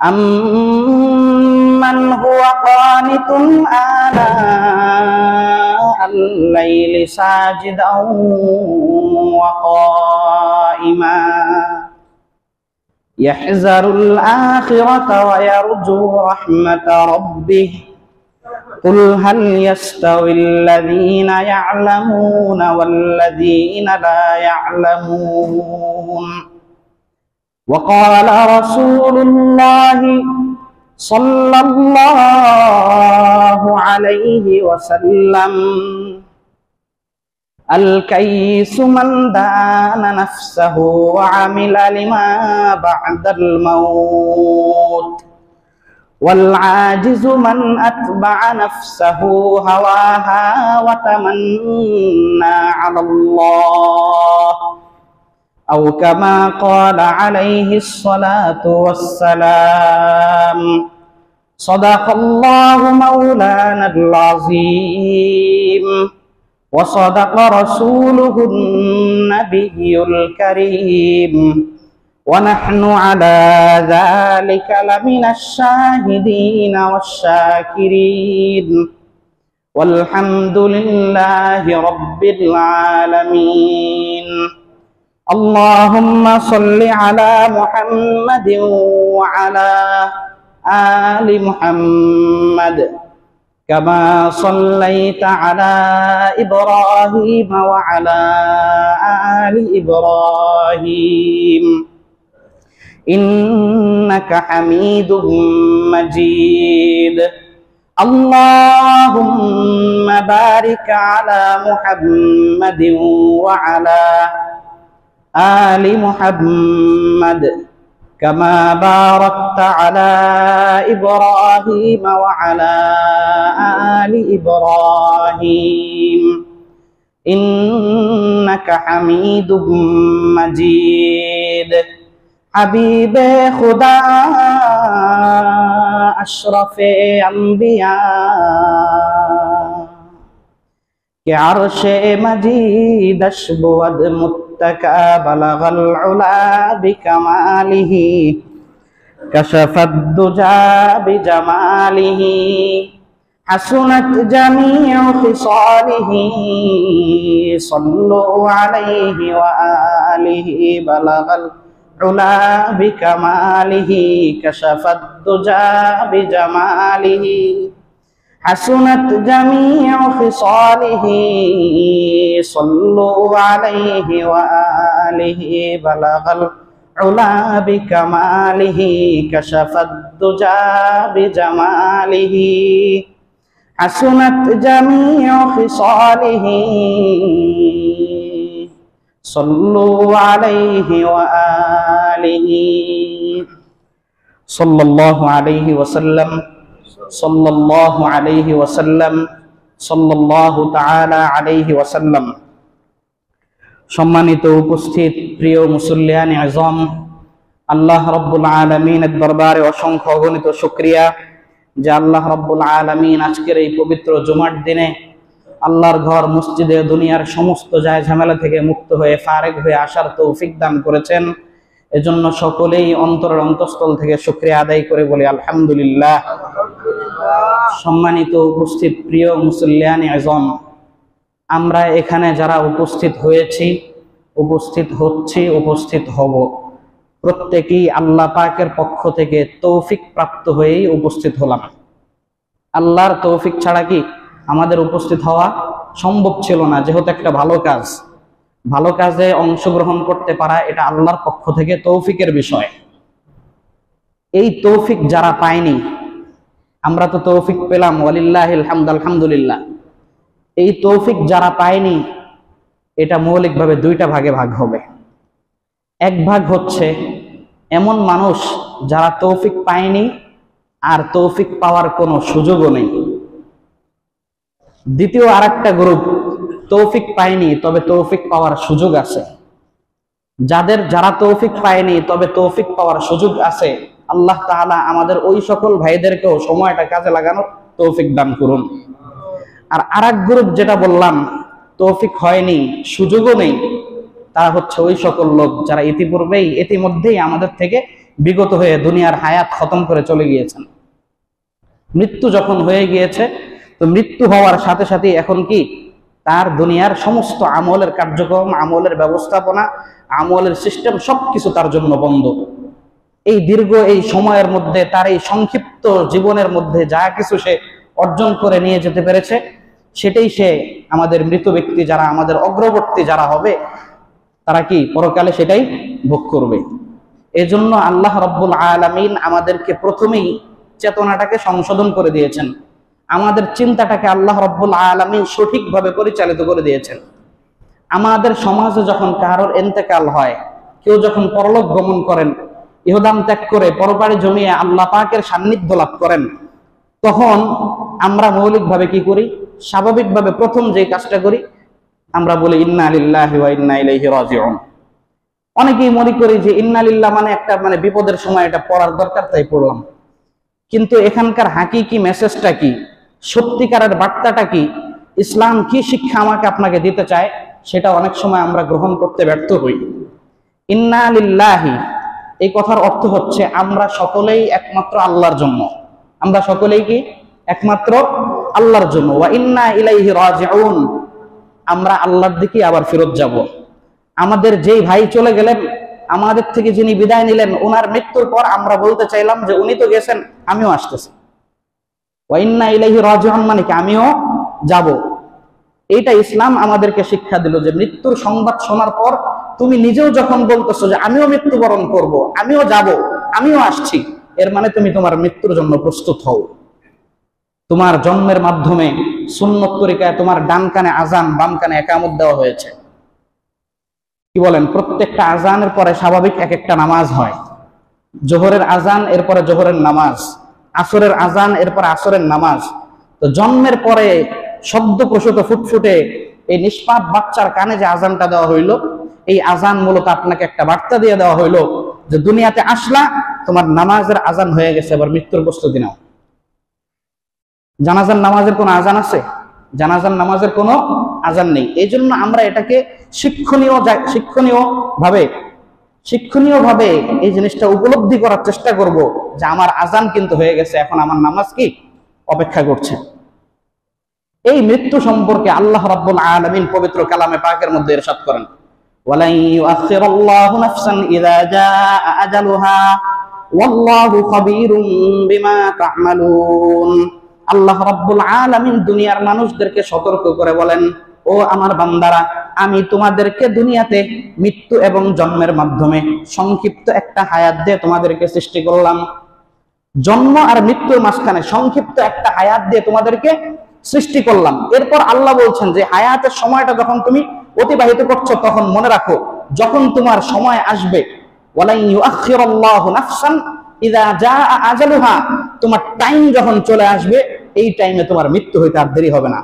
أمن هو قانت آناء الليل ساجدا وقائما يحذر الآخرة ويرجو رحمة ربه قل هل يستوي الذين يعلمون والذين لا يعلمون وقال رسول الله صلى الله عليه وسلم الكيس من دان نفسه وعمل لما بعد الموت والعاجز من أتبع نفسه هواها وتمنى على الله أو كما قال عليه الصلاة والسلام صدق الله مولانا العظيم وصدق رسوله النبي الكريم ونحن على ذلك لمن الشاهدين والشاكرين والحمد لله رب العالمين اللهم صل على محمد وعلى آل محمد كما صليت على إبراهيم وعلى آل إبراهيم إنك حميد مجيد اللهم بارك على محمد وعلى آل محمد كما باركت على إبراهيم وعلى آل إبراهيم إنك حميد مجيد حبيب خدا أشرف أنبياء کہ عرش مجید اشبود متکا بلغ العلا بکماله کشف الدجا بجماله حسنت جميع خصاله صلوا عليه وآله بلغ العلا بكماله كشف الدجا بجماله حسنت جميع خصاله صلوا عليه وآله بلغ العلا بكماله كشف الدجا بجماله حسنت جميع خصاله صلوا عليه وآله صلى الله عليه وسلم صلى الله عليه وسلم صلى الله تعالى عليه وسلم সম্মানিত উপস্থিত প্রিয় মুসল্লিয়ান আযম আল্লাহ রাব্বুল আলামিনের দরবারে অসংখ্য অগণিত শুকরিয়া যে আল্লাহ রাব্বুল আলামিন আজকের এই পবিত্র জুমার দিনে আল্লাহর ঘর মসজিদে দুনিয়ার সমস্ত যায় ঝামেলা থেকে মুক্ত হয়ে ফারেগ হয়ে আসার তৌফিক দান করেছেন এজন্য সকলেই অন্তরের অন্তঃস্থল থেকে শুকরিয়া আদায় করে বলি আলহামদুলিল্লাহ। সম্মানিত উপস্থিত প্রিয় মুসল্লিয়ান আযম আমরা এখানে যারা উপস্থিত হয়েছি উপস্থিত হচ্ছি উপস্থিত হব প্রত্যেকেই আল্লাহ পাকের পক্ষ থেকে তৌফিক প্রাপ্ত হয়েই উপস্থিত হলাম। আল্লাহর তৌফিক ছাড়া কি আমাদের উপস্থিত হওয়া সম্ভব ছিল না, যেহেতু একটা ভালো কাজে অংশগ্রহণ করতে পারা এটা আল্লাহর পক্ষ থেকে তৌফিকের বিষয়। এই তৌফিক যারা পায়নি, আমরা তো তৌফিক পেলাম ওয়ালিল্লাহিল হামদ আলহামদুলিল্লাহ, এই তৌফিক যারা পায়নি এটা মৌলিকভাবে দুইটা ভাগে ভাগ হবে। এক ভাগ হচ্ছে এমন মানুষ যারা তৌফিক পায়নি আর তৌফিক পাওয়ার কোনো সুযোগও নেই। দ্বিতীয় আরেকটা গ্রুপ তৌফিক পায়নি তবে তৌফিক পাওয়ার সুযোগ আছে। যারা তৌফিক পায়নি তবে তৌফিক পাওয়ার সুযোগ আছে, আল্লাহ তাআলা আমাদের ওই সকল ভাইদেরকেও সময়টা কাজে লাগানোর তৌফিক দান করুন। আর আরেক গ্রুপ যেটা বললাম তৌফিক হয়নি সুযোগও নেই, তারা হচ্ছে ওই সকল লোক যারা ইতিমধ্যেই আমাদের থেকে বিগত হয়ে দুনিয়ার হায়াত খতম করে চলে গিয়েছেন। মৃত্যু যখন হয়ে গিয়েছে, তো মৃত্যু হওয়ার সাথে সাথে এখন কি তার দুনিয়ার সমস্ত আমলের কার্যক্রম, আমলের ব্যবস্থাপনা, আমলের সিস্টেম সবকিছু তার জন্য বন্ধ। এই দীর্ঘ এই সময়ের মধ্যে, তার এই সংক্ষিপ্ত জীবনের মধ্যে যা কিছু সে অর্জন করে নিয়ে যেতে পেরেছে, সেটাই সে আমাদের মৃত ব্যক্তি যারা, আমাদের অগ্রবর্তী যারা হবে, তারা কি পরকালে সেটাই ভোগ করবে। এজন্য আল্লাহ রাব্বুল আলামিন আমাদেরকে প্রথমেই চেতনাটাকে সংশোধন করে দিয়েছেন, আমাদের চিন্তাটাকে আল্লাহ রাব্বুল আলামিন সঠিকভাবে পরিচালিত করে দিয়েছেন। আমাদের সমাজে যখন কারোর ইন্তেকাল হয়, কেউ যখন পরলোক গমন করেন, ইহদাম ত্যাগ করে পরপারে জমিয়ে আল্লাহ পাকের সান্নিধ্য লাভ করেন, তখন আমরা মৌলিকভাবে কি করি? স্বাভাবিকভাবে প্রথম যে কাজটা করি, আমরা বলি ইন্না লিল্লাহি ওয়া ইন্না ইলাইহি রাজিউন। অনেকেই মনে করি যে ইন্না লিল্লাহ মানে একটা বিপদের সময় এটা পড়ার দরকার, তাই পড়লাম। কিন্তু এখানকার হাকিকি মেসেজটা কি, সত্যিকারের বার্তাটা কি, ইসলাম কি শিক্ষা আমাকে আপনাকে দিতে চায়, সেটা অনেক সময় আমরা গ্রহণ করতে ব্যর্থ হই। ইন্না লিল্লাহি এই কথার অর্থ হচ্ছে আমরা সকলেই একমাত্র আল্লাহর জন্য, আমরা সকলেই কি একমাত্র আল্লাহর জন্য। ওয়া ইন্না ইলাইহি রাজিউন, আমরা আল্লাহর দিকে আবার ফেরত যাব। আমাদের যেই ভাই চলে গেলেন, আমাদের থেকে যিনি বিদায় নিলেন, ওনার মৃত্যুর পর আমরা বলতে চাইলাম যে উনি তো গেছেন, আমিও আসতেছি। ওয়া ইন্না ইলাইহি রাজিউন মানে কি আমিও যাব। এইটা ইসলাম আমাদেরকে শিক্ষা দিল যে মৃত্যুর সংবাদ শোনার পর তুমি নিজেও যখন বলতেছো যে আমিও মৃত্যুবরণ করব, আমিও যাব, আমিও আসছি, এর মানে তুমি তোমার মৃত্যুর জন্য প্রস্তুত হও। তোমার জন্মের মাধ্যমে সুন্নত তরিকায় তোমার ডান কানে আজান, বাম কানে ইকামত দেওয়া হয়েছে। কি বলেন? প্রত্যেকটা আজানের পরে স্বাভাবিক এক একটা নামাজ হয়। জোহরের আজান, এরপরে জোহরের নামাজ, আসরের আজান, এরপরে আসরের নামাজ। তো জন্মের পরে শব্দ প্রসূত ফুটফুটে এই নিষ্পাপ বাচ্চার কানে যে আজানটা দেওয়া হইলো, এই আজান মূলত আপনাকে একটা বার্তা দিয়ে দেওয়া হইলো যে দুনিয়াতে আসলা, তোমার নামাজের আজান হয়ে গেছে, এবার মৃত্যুর প্রস্তুতি নাও। জানাজার নামাজের কোনো আজান আছে? জানাজার নামাজের কোনো আজান নেই। এই জন্য আমরা এটাকে শিক্ষণীয় ভাবে এই জিনিসটা উপলব্ধি করার চেষ্টা করব যে আমার আজান কিন্তু হয়ে গেছে, এখন আমার নামাজ কি অপেক্ষা করছে। এই মৃত্যু সম্পর্কে আল্লাহ রাব্বুল আলামিন পবিত্র কালামে পাকের মধ্যে ইরশাদ করেন, ওয়ালাই ইউআখিরুল্লাহু নাফসান ইযা জাআ আজালুহা ওয়াল্লাহু খাবীরুম বিমা তা'মালুন। আল্লাহ রাব্বুল আলামিন দুনিয়ার মানুষদেরকে সতর্ক করে বলেন, ও আমার বান্দারা, আমি তোমাদেরকে দুনিয়াতে মৃত্যু এবং জন্মের মাধ্যমে সংক্ষিপ্ত একটা হায়াত দিয়ে তোমাদেরকে সৃষ্টি করলাম। জন্ম আর মৃত্যুর মাঝখানে সংক্ষিপ্ত একটা হায়াত দিয়ে তোমাদেরকে সৃষ্টি করলাম। এরপর আল্লাহ বলছেন যে হায়াতের সময়টা যখন তুমি অতিবাহিত করছো, তখন মনে রাখো যখন তোমার সময় আসবে, ওয়ালাই ইউআখিরুল্লাহু নাফসান ইযা জাআ আজালুহা, তোমার টাইম যখন চলে আসবে, এই টাইমে তোমার মৃত্যু হইতে আর দেরি হবে না।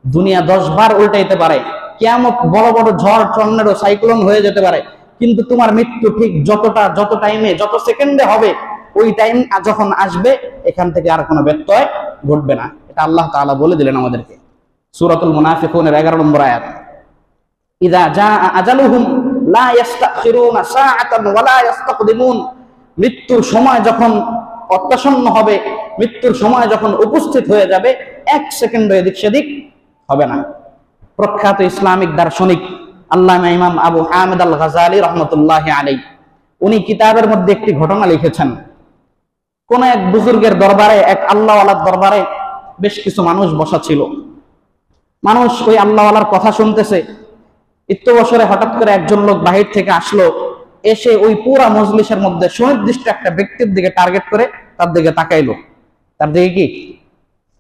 দুনিয়া 10 বার উল্টাইতে পারে, কিয়ামত বড় বড় ঝড়, টর্নেডো, সাইক্লোন হয়ে যেতে পারে, কিন্তু তোমার মৃত্যু ঠিক যত টাইমে, যত সেকেন্ডে হবে, ওই টাইম যখন আসবে, এখান থেকে আর কোনো ব্যত্যয় ঘটবে না। এটা আল্লাহ তাআলা বলে দিলেন আমাদেরকে সূরাতুল মুনাফিকুনের 11 নম্বর আয়াত। ইযা জাআ আজালুহুম লা ইস্তাখিরুনা সাআতান ওয়া লা ইস্তাকদিমুন। মৃত্যুর সময় যখন অত্যাসন্ন হবে, মৃত্যুর সময় যখন উপস্থিত হয়ে যাবে, 1 সেকেন্ড এদিক সেদিক হবে না। প্রখ্যাত ইসলামিক দার্শনিক আল্লামা ইমাম আবু হামিদ আল গাজালি রহমতুল্লাহি আলাইহি, উনি কিতাবের মধ্যে একটি ঘটনা লিখেছেন। কোন এক বুজুর্গের দরবারে, এক আল্লাহওয়ালার দরবারে বেশ কিছু মানুষ বসা ছিল। মানুষ ওই আল্লাহওয়ালার কথা শুনতেছে। ইত্য বছরে হঠাৎ করে একজন লোক বাহির থেকে আসলো, এসে ওই পুরা মজলিসের মধ্যে সুনির্দিষ্ট একটা ব্যক্তির দিকে টার্গেট করে তার দিকে তাকাইলো। তার দিকে কি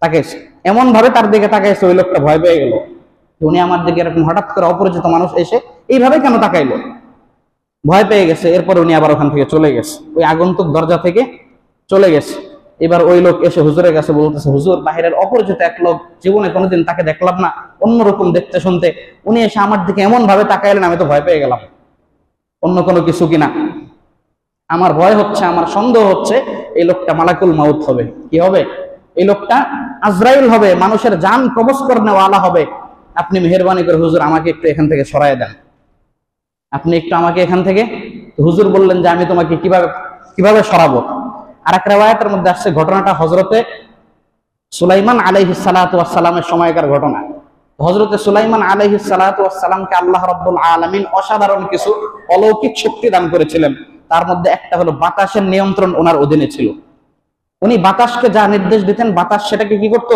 তাকাইছে, এমন ভাবে তার দিকে তাকাইছে, ওই লোকটা ভয় পেয়ে গেল। উনি আমার দিকে এরকম হঠাৎ করে অপরিচিত মানুষ এসে এইভাবে কেন তাকাইলো, ভয় পেয়ে গেছে। এরপর উনি আবার ওখান থেকে চলে গেছে, ওই আগন্তুক দরজা থেকে চলে গেছে। এবার ওই লোক এসে হুজুরের কাছে বলতেছে, হুজুর, বাহিরের অপরিচিত এক লোক, জীবনে কোনোদিন তাকে দেখলাম না, অন্যরকম দেখতে শুনতে, উনি এসে আমার দিকে এমন ভাবে তাকাইলেন, আমি তো ভয় পেয়ে গেলাম, অন্য কোনো কিছু কিনা। আমার ভয় হচ্ছে, আমার সন্দেহ হচ্ছে এই লোকটা মালাকুল মাউত হবে। কি হবে? এই লোকটা আজরাইল হবে, মানুষের জান কবজ করে নেওয়ালা হবে। আপনি মেহেরবানি করে হুজুর আমাকে একটু এখান থেকে সরায় দেন, আপনি একটু আমাকে এখান থেকে। হুজুর বললেন যে আমি তোমাকে কিভাবে কিভাবে সরাবো। আর এক রিওয়ায়াতের মধ্যে আসছে ঘটনাটা হযরতে সুলাইমান আলাইহিস সালাতু ওয়াস সালামের সময়কার ঘটনা। হযরতে সুলাইমান আলাইহিস সালাতু ওয়াস সালামকে আল্লাহ রাব্বুল আলামিন অসাধারণ কিছু অলৌকিক শক্তি দান করেছিলেন। তার মধ্যে একটা হলো বাতাসের নিয়ন্ত্রণ ওনার অধীনে ছিল। উনি বাতাসকে যা নির্দেশ দিতেন বাতাস সেটাকে কি করত?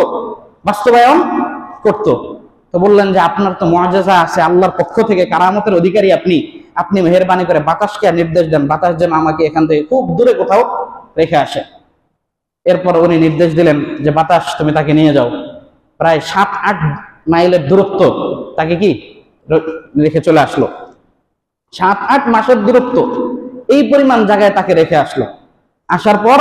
বাস্তবায়ন করত। তো বললেন যে আপনার তো মুআজিজা আছে, আল্লাহর পক্ষ থেকে কারামতের অধিকারী আপনি, আপনি মেহেরবানি করে বাতাসকে নির্দেশ দেন, বাতাস যেন আমাকে এখান থেকে খুব দূরে কোথাও রেখে আসে। এরপর উনি নির্দেশ দিলেন যে বাতাস তুমি তাকে নিয়ে যাও। প্রায় 7-8 মাইলের দূরত্ব তাকে কি রেখে চলে আসলো। 7-8 মাসের দূরত্ব, এই পরিমাণ জায়গায় তাকে রেখে আসলো। আসার পর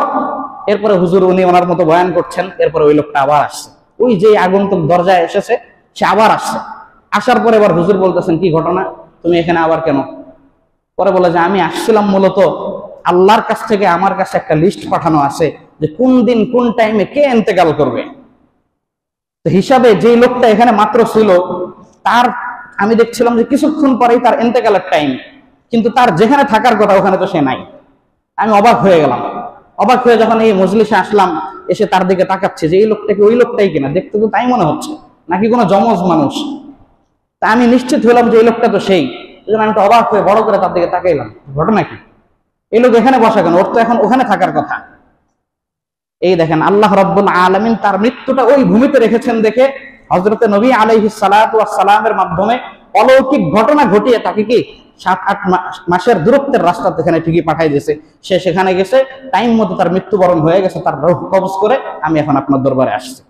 এরপরে হুজুর উনি ওনার মতো বয়ান করছেন। এরপরে ওই লোকটা আবার আসছে, ওই যে আগন্তুক দরজায় এসেছে সে আবার আসছে। আসার পরে এবার হুজুর বলতেছেন কি ঘটনা, তুমি এখানে আবার কেন? পরে বলে যে আমি আসছিলাম মূলত আল্লাহর কাছ থেকে আমার কাছে একটা লিস্ট পাঠানো আছে যে কোন দিন কোন টাইমে কে ইন্তেকাল করবে। তো হিসাবে যে লোকটা এখানে মাত্র ছিল তার আমি দেখছিলাম যে কিছুক্ষণ পরেই তার ইন্তেকালের টাইম, কিন্তু তার যেখানে থাকার কথা ওখানে তো সে নাই। আমি অবাক হয়ে গেলাম। অবাক হয়ে যখন এই মজলিসে আসলাম, এসে তার দিকে তাকাচ্ছে যে এই লোকটাকে ওই লোকটাই কিনা, দেখতে তো তাই মনে হচ্ছে, নাকি কোনো জমজ মানুষ। তা আমি নিশ্চিত হলাম যে এই লোকটা তো সেই। আমি তো অবাক হয়ে বড় করে তার দিকে তাকাইলাম, ঘটনা কি, এই লোক এখানে বসা কেন, ওর তো এখন ওখানে থাকার কথা। এই দেখেন আল্লাহ রাব্বুল আলামিন তার মৃত্যুটা ওই ভূমিতে রেখেছেন দেখে হযরতে নবী আলাইহিস সালাতু ওয়াস সালামের মাধ্যমে অলৌকিক ঘটনা ঘটিয়ে তাকে কি 7-8 মাসের দূরত্বের রাস্তা এখানে ঠিকই পাঠাই দিয়েছে। সে সেখানে গেছে, টাইম মতো তার মৃত্যুবরণ হয়ে গেছে, তার রূহ কবজ করে আমি এখন আপনার দরবারে আসছি।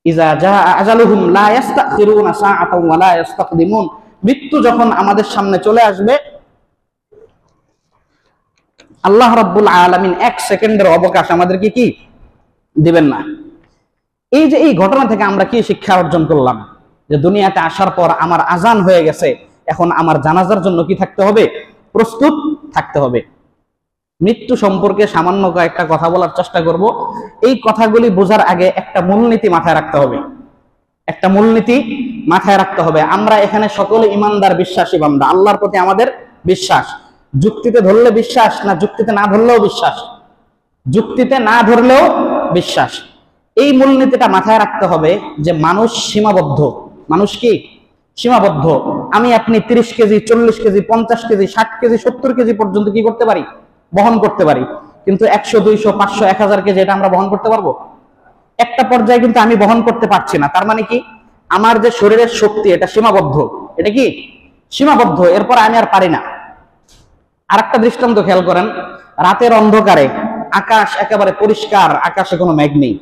ইজা জা আজালুহুম লা ইস্তাখিরুনা সাআতাও ওয়া লা ইস্তাকদিমুন। মৃত্যু যখন আমাদের সামনে চলে আসবে আল্লাহ রাব্বুল আলামিন 1 সেকেন্ডের অবকাশ আমাদেরকে কি দিবেন না। এই যে এই ঘটনা থেকে আমরা কি শিক্ষা অর্জন করলাম, যে দুনিয়াতে আসার পর আমার আজান হয়ে গেছে, এখন আমার জানাজার জন্য কি থাকতে হবে? প্রস্তুত থাকতে হবে। মৃত্যু সম্পর্কে সামান্য কয়েকটা কথা বলার চেষ্টা করব। এই কথাগুলি বোঝার আগে একটা মূলনীতি মাথায় রাখতে হবে। একটা মূলনীতি মাথায় রাখতে হবে। আমরা এখানে সকলে ইমানদার বিশ্বাসী বান্দা, আল্লাহর প্রতি আমাদের বিশ্বাস। যুক্তিতে ধরলে বিশ্বাস, না যুক্তিতে না ধরলেও বিশ্বাস? যুক্তিতে না ধরলেও বিশ্বাস। এই মূলনীতিটা মাথায় রাখতে হবে যে মানুষ সীমাবদ্ধ। মানুষ কি সীমাবদ্ধ। আমি আপনি 30 KG, 40 KG, 50 KG, 60 KG, 70 KG পর্যন্ত কি করতে পারি? বহন করতে পারি। কিন্তু 100, 200, 500, 1000 কেজি এটা আমরা বহন করতে পারবো? একটা পর্যায়ে কিন্তু আমি বহন করতে পারছি না। তার মানে কি আমার যে শরীরের শক্তি এটা সীমাবদ্ধ। এটা কি সীমাবদ্ধ, এরপর আমি আর পারি না। আরেকটা দৃষ্টান্ত খেয়াল করেন, রাতের অন্ধকারে আকাশ একেবারে পরিষ্কার, আকাশে কোনো মেঘ নেই,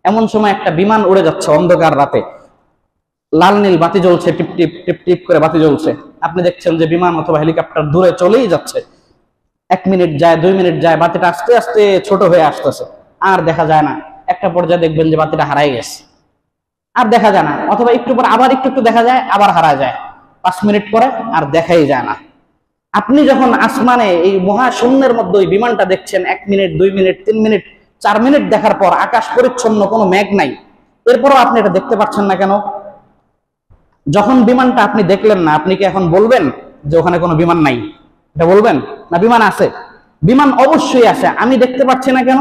এমন সময় একটা বিমান উড়ে যাচ্ছে অন্ধকার রাতে, লাল নীল বাতি জ্বলছে, টিপ টিপ টিপ টিপ করে বাতি জ্বলছে। আপনি দেখছেন যে বিমান অথবা হেলিকপ্টার দূরে চলেই যাচ্ছে। 1 মিনিট যায়, 2 মিনিট যায়, বাতিটা আস্তে আস্তে ছোট হয়ে আসতেছে, আর দেখা যায় না। একটা পর্যায়ে দেখবেন যে বাতিটা হারাই গেছে, আর দেখা যায় না। অথবা একটু পর আবার একটু দেখা যায়, আবার হারা যায়। 5 মিনিট পরে আর দেখাই যায় না। আপনি যখন আসমানে এই মহাশূন্যের মধ্যে ওই বিমানটা দেখছেন, 1 মিনিট, 2 মিনিট, 3 মিনিট, 4 মিনিট দেখার পর আকাশ পরিচ্ছন্ন, কোনো মেঘ নাই, এরপরও আপনি এটা দেখতে পাচ্ছেন না কেন? যখন বিমানটা আপনি দেখলেন না, আপনি কি এখন বলবেন যে ওখানে কোনো বিমান নাই? এটা বলবেন না? বিমান আছে, বিমান অবশ্যই আছে। আমি দেখতে পাচ্ছি না কেন?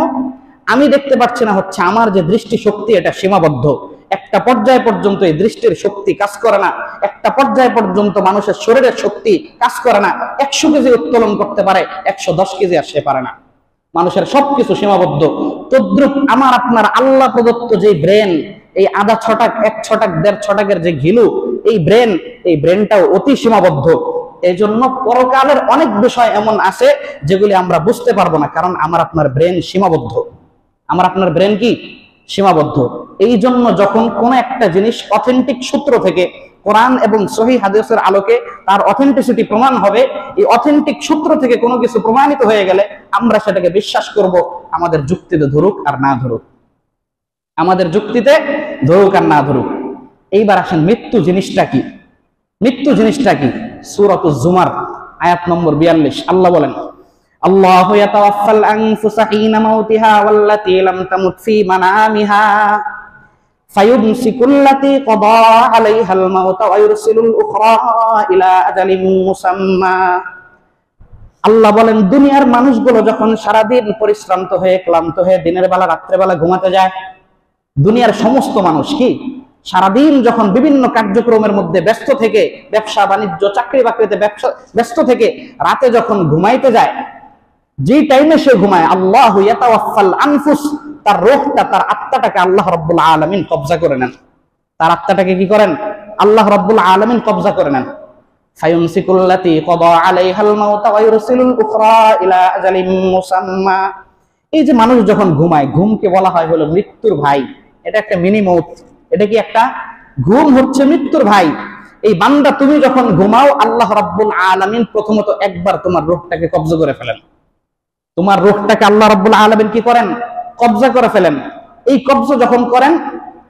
আমি দেখতে পাচ্ছি না হচ্ছে আমার যে দৃষ্টি শক্তি এটা সীমাবদ্ধ। একটা পর্যায় পর্যন্ত এই দৃষ্টির শক্তি কাজ করে না। একটা পর্যায় পর্যন্ত মানুষের শরীরের শক্তি কাজ করে না। 100 কেজি উত্তোলন করতে পারে, 110 কেজি আর সে পারে না। মানুষের সবকিছু সীমাবদ্ধ। তদ্রুপ আমার আপনার আল্লাহ প্রদত্ত যে ব্রেন, এই আধা ছটাক, 1 ছটাক, 1.5 ছটাকের যে ঘিলু, এই ব্রেনটাও অতি সীমাবদ্ধ। এই জন্য পরকালের অনেক বিষয় এমন আছে যেগুলি আমরা বুঝতে পারবো না, কারণ আমার আপনার ব্রেন সীমাবদ্ধ। আমার আপনার ব্রেন কি সীমাবদ্ধ। এই জন্য যখন কোন একটা জিনিস অথেন্টিক সূত্র থেকে, কোরআন এবং সহিহ হাদিসের আলোকে তার অথেন্টিসিটি প্রমাণ হবে, এই অথেন্টিক সূত্র থেকে কোনো কিছু প্রমাণিত হয়ে গেলে আমরা সেটাকে বিশ্বাস করব, আমাদের যুক্তিতে ধরুক আর না ধরুক। আমাদের যুক্তিতে ধরুক আর না ধরুক। এইবার আসেন মৃত্যু জিনিসটা কি। মৃত্যু জিনিসটা কি? সূরাতুজ জুমার আয়াত নম্বর 42 আল্লাহ বলেন, আল্লাহু ইয়াতাওয়াফাল আনফুসা হিনা মাউতিহা ওয়াল্লাতী লাম তামুত ফী মানামিহা ফায়ুমসিকুল্লাতী ক্বাদা আলাইহাল মাউতা ওয়া ইউরসিলুল উখরা ইলা আজালিন মুসাম্মা আল্লাহ বলেন দুনিয়ার মানুষগুলো যখন সারাদিন পরিশ্রান্ত হয়ে ক্লান্ত হয়ে দিনের বেলা রাত্রেবেলা ঘুমাতে যায়, দুনিয়ার সমস্ত মানুষ কি সারাদিন যখন বিভিন্ন কার্যক্রমের মধ্যে ব্যস্ত থেকে, ব্যবসা বাণিজ্য চাকরি বাকরিতে ব্যস্ত থেকে রাতে যখন ঘুমাইতে যায়, যে টাইমে সে ঘুমায়, আল্লাহু ইয়াতাওয়াফাল আনফুস, তার রূহটা, তার আত্মাটাকে আল্লাহ রাব্বুল আলামিন কবজা করে নেন। তার আত্মাটাকে কি করেন? আল্লাহ রাব্বুল আলামিন কবজা করে নেন। ফায়ুমসিকুল্লাতী ক্বাদা আলাইহাল মাউত ওয়া ইউরসিলুল উখরা ইলা আজালিম মুসাম্মা। এই যে মানুষ যখন ঘুমায়, ঘুমকে বলা হয় হলো মৃত্যুর ভাই। এটা একটা মিনি মউত। এটা কি একটা ঘুম হচ্ছে মৃত্যুর ভাই। এই বান্দা তুমি যখন ঘুমাও, আল্লাহ রাব্বুল আলামিন প্রথমত একবার তোমার রূহটাকে কবজা করে ফেলেন। তোমার রূহটাকে আল্লাহ রাব্বুল আলামিন কি করেন? কবজা করে ফেলেন। এই কবজা যখন করেন,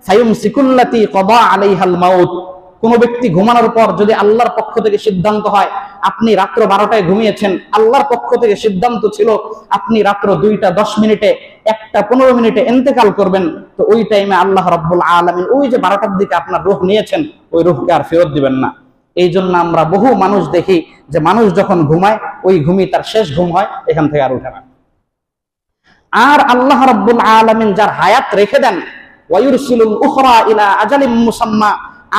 ফায়ুমসিকুল্লাতী ক্বাদা আলাইহাল মাউত, কোন ব্যক্তি ঘুমানোর পর যদি আল্লাহর পক্ষ থেকে সিদ্ধান্ত হয়, আপনি রাত্র 12টায় ঘুমিয়েছেন, আল্লাহর পক্ষ থেকে সিদ্ধান্ত ছিল আপনি রাত্র 2টা 10 মিনিটে 1টা 15 মিনিটে ইন্তেকাল করবেন, তো ওই টাইমে আল্লাহ রাব্বুল আলামিন ওই যে 12টার দিকে আপনার রূহ নিয়েছেন, ওই রূহকে আর ফেরত দিবেন না। এই জন্য আমরা বহু মানুষ দেখি যে মানুষ যখন ঘুমায়, ওই ঘুমই তার শেষ ঘুম হয়, এখান থেকে আর উঠে না। আর আল্লাহ রাব্বুল আলামিন যার হায়াত রেখে দেন, ওয়া ইউরসিলুল উখরা ইলা আজালিম মুসাম্মা,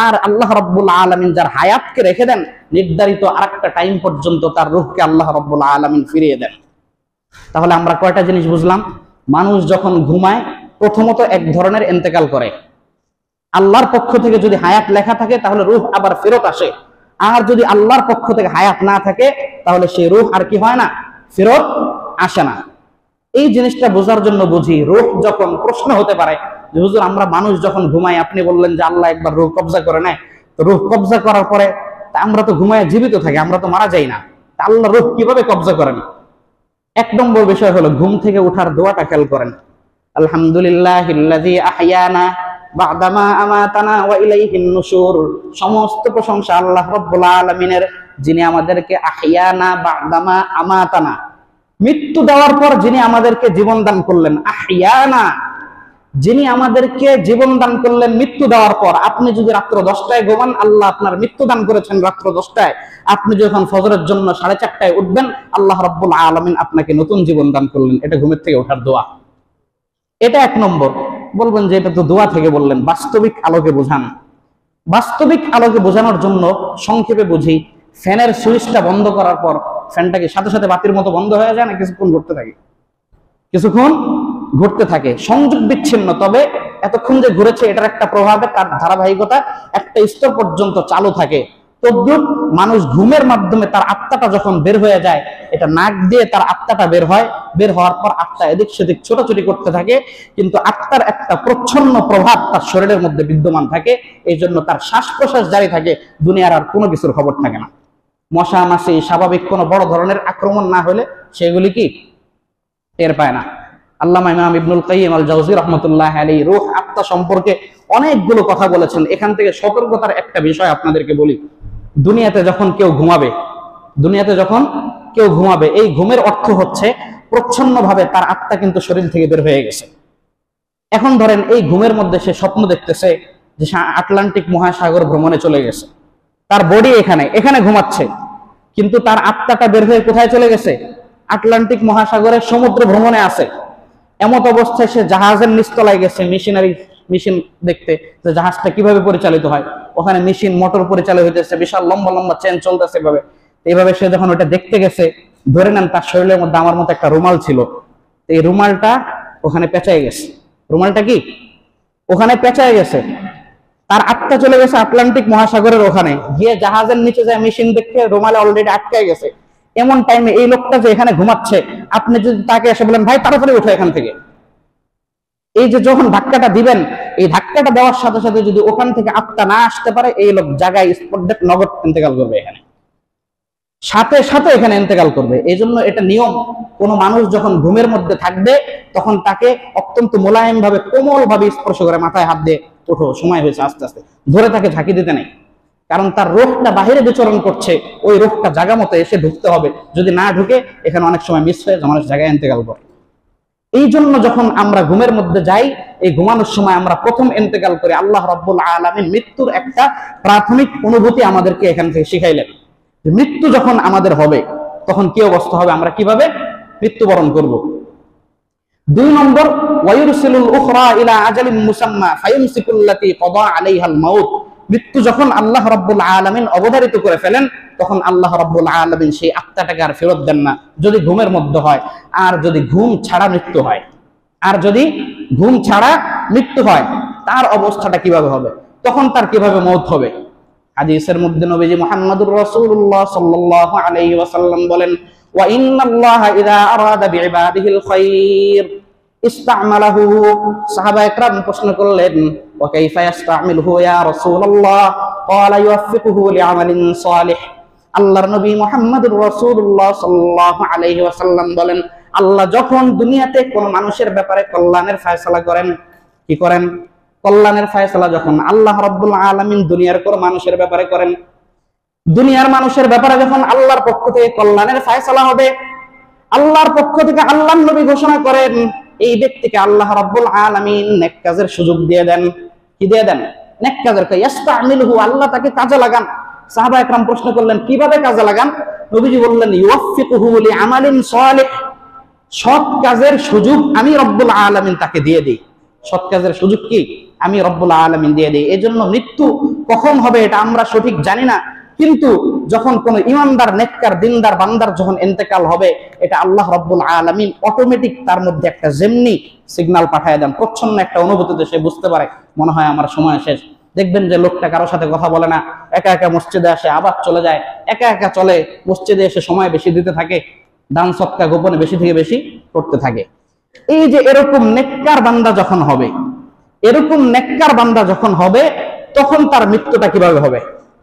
আর আল্লাহ রাব্বুল আলামিন যার হায়াতকে রেখে দেন নির্ধারিত আরেকটা টাইম পর্যন্ত, তার রূহকে আল্লাহ রাব্বুল আলামিন ফিরিয়ে দেন। তাহলে আমরা কয়টা জিনিস বুঝলাম? মানুষ যখন ঘুমায় প্রথমত এক ধরনের ইন্তেকাল করে। আল্লাহর পক্ষ থেকে যদি হায়াত লেখা থাকে তাহলে রূহ আবার ফেরত আসে, আর যদি আল্লাহর পক্ষ থেকে হায়াত না থাকে তাহলে সেই রূহ আর কি হয় না? ফেরত আসে না। এই জিনিসটা বোঝার জন্য বুঝি, রূহ যখন প্রশ্ন হতে পারে যে হুজুর আমরা মানুষ যখন ঘুমাই, আপনি বললেন যে আল্লাহ একবার রূহ কবজা করে নেয়, তো রূহ কবজা করার পরে আমরা তো ঘুমায় জীবিত থাকি, আমরা তো মারা যাই না, আল্লাহ রূহ কিভাবে কবজা করেন? 1 নম্বর বিষয় হলো ঘুম থেকে ওঠার দোয়াটা খেয়াল করেন। আলহামদুলিল্লাহিল্লাযী আহইয়ানা বা'দামা আমাতানা ওয়া ইলাইহিন নুশুর। সমস্ত প্রশংসা আল্লাহ রাব্বুল আলামিনের, যিনি আমাদেরকে আহইয়ানা বা'দামা আমাতানা, মৃত্যু দেওয়ার পর যিনি আমাদেরকে জীবন দান করলেন। আহইয়ানা, যিনি আমাদেরকে জীবন দান করলেন মৃত্যু দেওয়ার পর। আপনি যদি রাত্র 10টায় ঘুমান, আল্লাহ আপনার মৃত্যু দান করেছেন রাত্র 10টায়। আপনি যখন ফজরের জন্য 4:30টায় উঠবেন, আল্লাহ রাব্বুল আলামিন আপনাকে নতুন জীবন দান করলেন। এটা ঘুমের থেকে ওঠার দোয়া। এটা 1 নম্বর। বলবেন যে এটা তো দোয়া থেকে বললেন, বাস্তবিক আলোকে বোঝান। বাস্তবিক আলোকে বোঝানোর জন্য সংক্ষেপে বুঝি, ফ্যানের সুইচটা বন্ধ করার পর ফ্যানটাকে সাথে সাথে বাতির মতো বন্ধ হয়ে যায় না? কিছুক্ষণ ঘুরতে থাকে, কিছুক্ষণ ঘুরতে থাকে, সংযোগ বিচ্ছিন্ন, তবে এতক্ষণ যে ঘুরেছে এটার একটা প্রভাবে তার ধারাবাহিকতা একটা স্তর পর্যন্ত চালু থাকে। তদ্রুপ মানুষ ঘুমের মাধ্যমে তার আত্মাটা যখন বের হয়ে যায়, এটা নাক দিয়ে তার আত্মাটা বের হয়, বের হওয়ার পর আত্মা এদিক সেদিক ছোটাছুটি করতে থাকে, কিন্তু আত্মার একটা প্রচ্ছন্ন প্রভাব তার শরীরের মধ্যে বিদ্যমান থাকে। এই জন্য তার শ্বাস প্রশ্বাস জারি থাকে, দুনিয়ার আর কোনো কিছুর খবর থাকে না। মশা মাছি স্বাভাবিক কোনো বড় ধরনের আক্রমণ না হলে সেগুলি কি টের পায় না। আল্লামা ইমাম ইবনুল কাইয়িম আল জাওজি রাহমাতুল্লাহ আলাইহি রূহ আত্মা সম্পর্কে অনেকগুলো কথা বলেছেন। এখান থেকে সতর্কতার একটা বিষয় আপনাদেরকে বলি, দুনিয়াতে যখন কেউ ঘুমাবে, দুনিয়াতে যখন কেউ ঘুমাবে, এই ঘুমের অর্থ হচ্ছে প্রচ্ছন্নভাবে তার আত্মা কিন্তু শরীর থেকে বের হয়ে গেছে। এখন ধরেন এই ঘুমের মধ্যে সে স্বপ্ন দেখতেছে যে আটলান্টিক মহাসাগর ভ্রমণে চলে গেছে, তার বডি এখানে এখানে ঘুমাচ্ছে, কিন্তু তার আত্মাটা বের হয়ে কোথায় চলে গেছে? আটলান্টিক মহাসাগরের সমুদ্র ভ্রমণে আছে। এমত অবস্থায় সে জাহাজের নিচতলায় গেছে মেশিন দেখতে, যে জাহাজটা কিভাবে পরিচালিত হয়। ওখানে মেশিন মোটর পরিচালিত হইতেছে, বিশাল লম্বা লম্বা চেন চলতেছে এভাবে। এইভাবে সে যখন ওটা দেখতে গেছে, ধরে নেন তার শরীরের মধ্যে আমার মতো একটা রুমাল ছিল, এই রুমালটা ওখানে পেঁচায় গেছে। রুমালটা কি ওখানে পেঁচায় গেছে, তার আত্মা চলে গেছে আটলান্টিক মহাসাগরের ওখানে গিয়ে, জাহাজের নিচে যায় মেশিন দেখতে রুমালে অলরেডি আটকায় গেছে। এমন টাইমে এই লোকটা যে এখানে ঘুমাচ্ছে, আপনি যদি তাকে এসে বলেন ভাই তাড়াতাড়ি উঠো এখান থেকে, এই যে যখন ধাক্কাটা দিবেন, এই ধাক্কাটা দেওয়ার সাথে সাথে যদি ওখান থেকে আত্মা না আসতে পারে, এই লোক জায়গায় স্পট ডেথ নগদ ইন্তেকাল করবে, এখানে সাথে সাথে এখানে ইন্তেকাল করবে। এই জন্য এটা নিয়ম, কোন মানুষ যখন ঘুমের মধ্যে থাকবে তখন তাকে অত্যন্ত মোলায়েম ভাবে, কোমল ভাবে স্পর্শ করে মাথায় হাত দিয়ে, ওঠো সময় হয়েছে, আস্তে আস্তে ধরে তাকে ঝাঁকি দিতে নেই। কারণ তার রোগটা বাহিরে বিচরণ করছে, ওই রোগটা জায়গা মতো এসে ঢুকতে হবে। যদি না ঢুকে এখানে অনেক সময় মিস হয়ে মানুষ জায়গায় ইন্তেকাল করে। এই জন্য যখন আমরা ঘুমের মধ্যে যাই, এই ঘুমানোর সময় আমরা প্রথম ইন্তেকাল করি। আল্লাহ রাব্বুল আলামিন মৃত্যুর একটা প্রাথমিক অনুভূতি আমাদেরকে এখান থেকে শিখাইলেন। মৃত্যু যখন আমাদের হবে তখন কি অবস্থা হবে, আমরা কিভাবে মৃত্যুবরণ করব। 2 নম্বর, ওয়ায়ুরসিলুল উখরা ইলা আজালিন মুসাম্মা ফায়ুমসিকুল্লাতী ক্বাদা আলাইহাল মাউত। মৃত্যু যখন আল্লাহ রাব্বুল আলামিন অবধারিত করে ফেলেন, তখন আল্লাহ রাব্বুল আলামিন সেই আত্মাটাকে আর ফেরত দেন না, যদি ঘুমের মধ্যে হয়। আর যদি ঘুম ছাড়া মৃত্যু হয়, তার অবস্থাটা কিভাবে হবে, তখন তার কিভাবে মওত হবে? হাদিসের মধ্যে নবীজি মুহাম্মদুর রাসূলুল্লাহ সাল্লাল্লাহু আলাইহি ওয়াসাল্লাম বলেন, ওয়া ইন্নাল্লাহা ইযা আরাদা বিইবাদিহিল খায়র ইস্তা'মালাহু। সাহাবায়ে কেরাম প্রশ্ন করলেন, ওয়া কাইফা ইস্তা'মিলহু ইয়া রাসূলুল্লাহ? ক্বালা ইউওয়াফিকুহু লিআমালিন সালিহ। আল্লাহর নবী মুহাম্মদুর রাসূলুল্লাহ সাল্লাল্লাহু আলাইহি ওয়াসাল্লাম বলেন, আল্লাহ যখন দুনিয়াতে কোন মানুষের ব্যাপারে কল্যাণের ফয়সালা করেন, কি করেন? কল্যাণের ফয়সালা যখন আল্লাহ রাব্বুল আলামিন দুনিয়ার কোন মানুষের ব্যাপারে করেন, দুনিয়ার মানুষের ব্যাপারে যখন আল্লাহর পক্ষ থেকে কল্যাণের ফয়সালা হবে, আল্লাহর পক্ষ থেকে আল্লাহর নবী ঘোষণা করেন, এই ব্যক্তিকে আল্লাহ রাব্বুল আলামিন নেক কাজের সুযোগ দিয়ে দেন। কি দিয়ে দেন? নেক কাজের। ইয়াস্তামিলহু, আল্লাহ তাকে কাজে লাগান। সাহাবায়ে কেরাম প্রশ্ন করলেন, কিভাবে কাজে লাগান? নবীজি বললেন, ইউওয়াফিকুহু লিআমালিন সালিহ। সৎ কাজের সুযোগ আমি রব্বুল আলামিন তাকে দিয়ে দিই। সৎ কাজের সুযোগ কি? আমি রব্বুল আলামিন দিয়ে দিই। এজন্য মৃত্যু কখন হবে এটা আমরা সঠিক জানি না, কিন্তু যখন কোন ইমানদার, নেককার, দিনদার বান্দার যখন ইন্তেকাল হবে, এটা আল্লাহ রব্বুল আলামিন অটোমেটিক তার মধ্যে একটা যেমনি সিগন্যাল পাঠিয়ে দেন, প্রচ্ছন্ন একটা অনুভূতিতে সে বুঝতে পারে, মনে হয় আমার সময় শেষ। দেখবেন যে লোকটা কারোর সাথে কথা বলে না, একা একা মসজিদে আসে, আবার চলে যায়, একা একা চলে, মসজিদে এসে সময় বেশি দিতে থাকে, দান সদকা গোপনে বেশি থেকে বেশি করতে থাকে। এই যে এরকম নেককার বান্দা যখন হবে, তখন তার মৃত্যুটা কিভাবে হবে?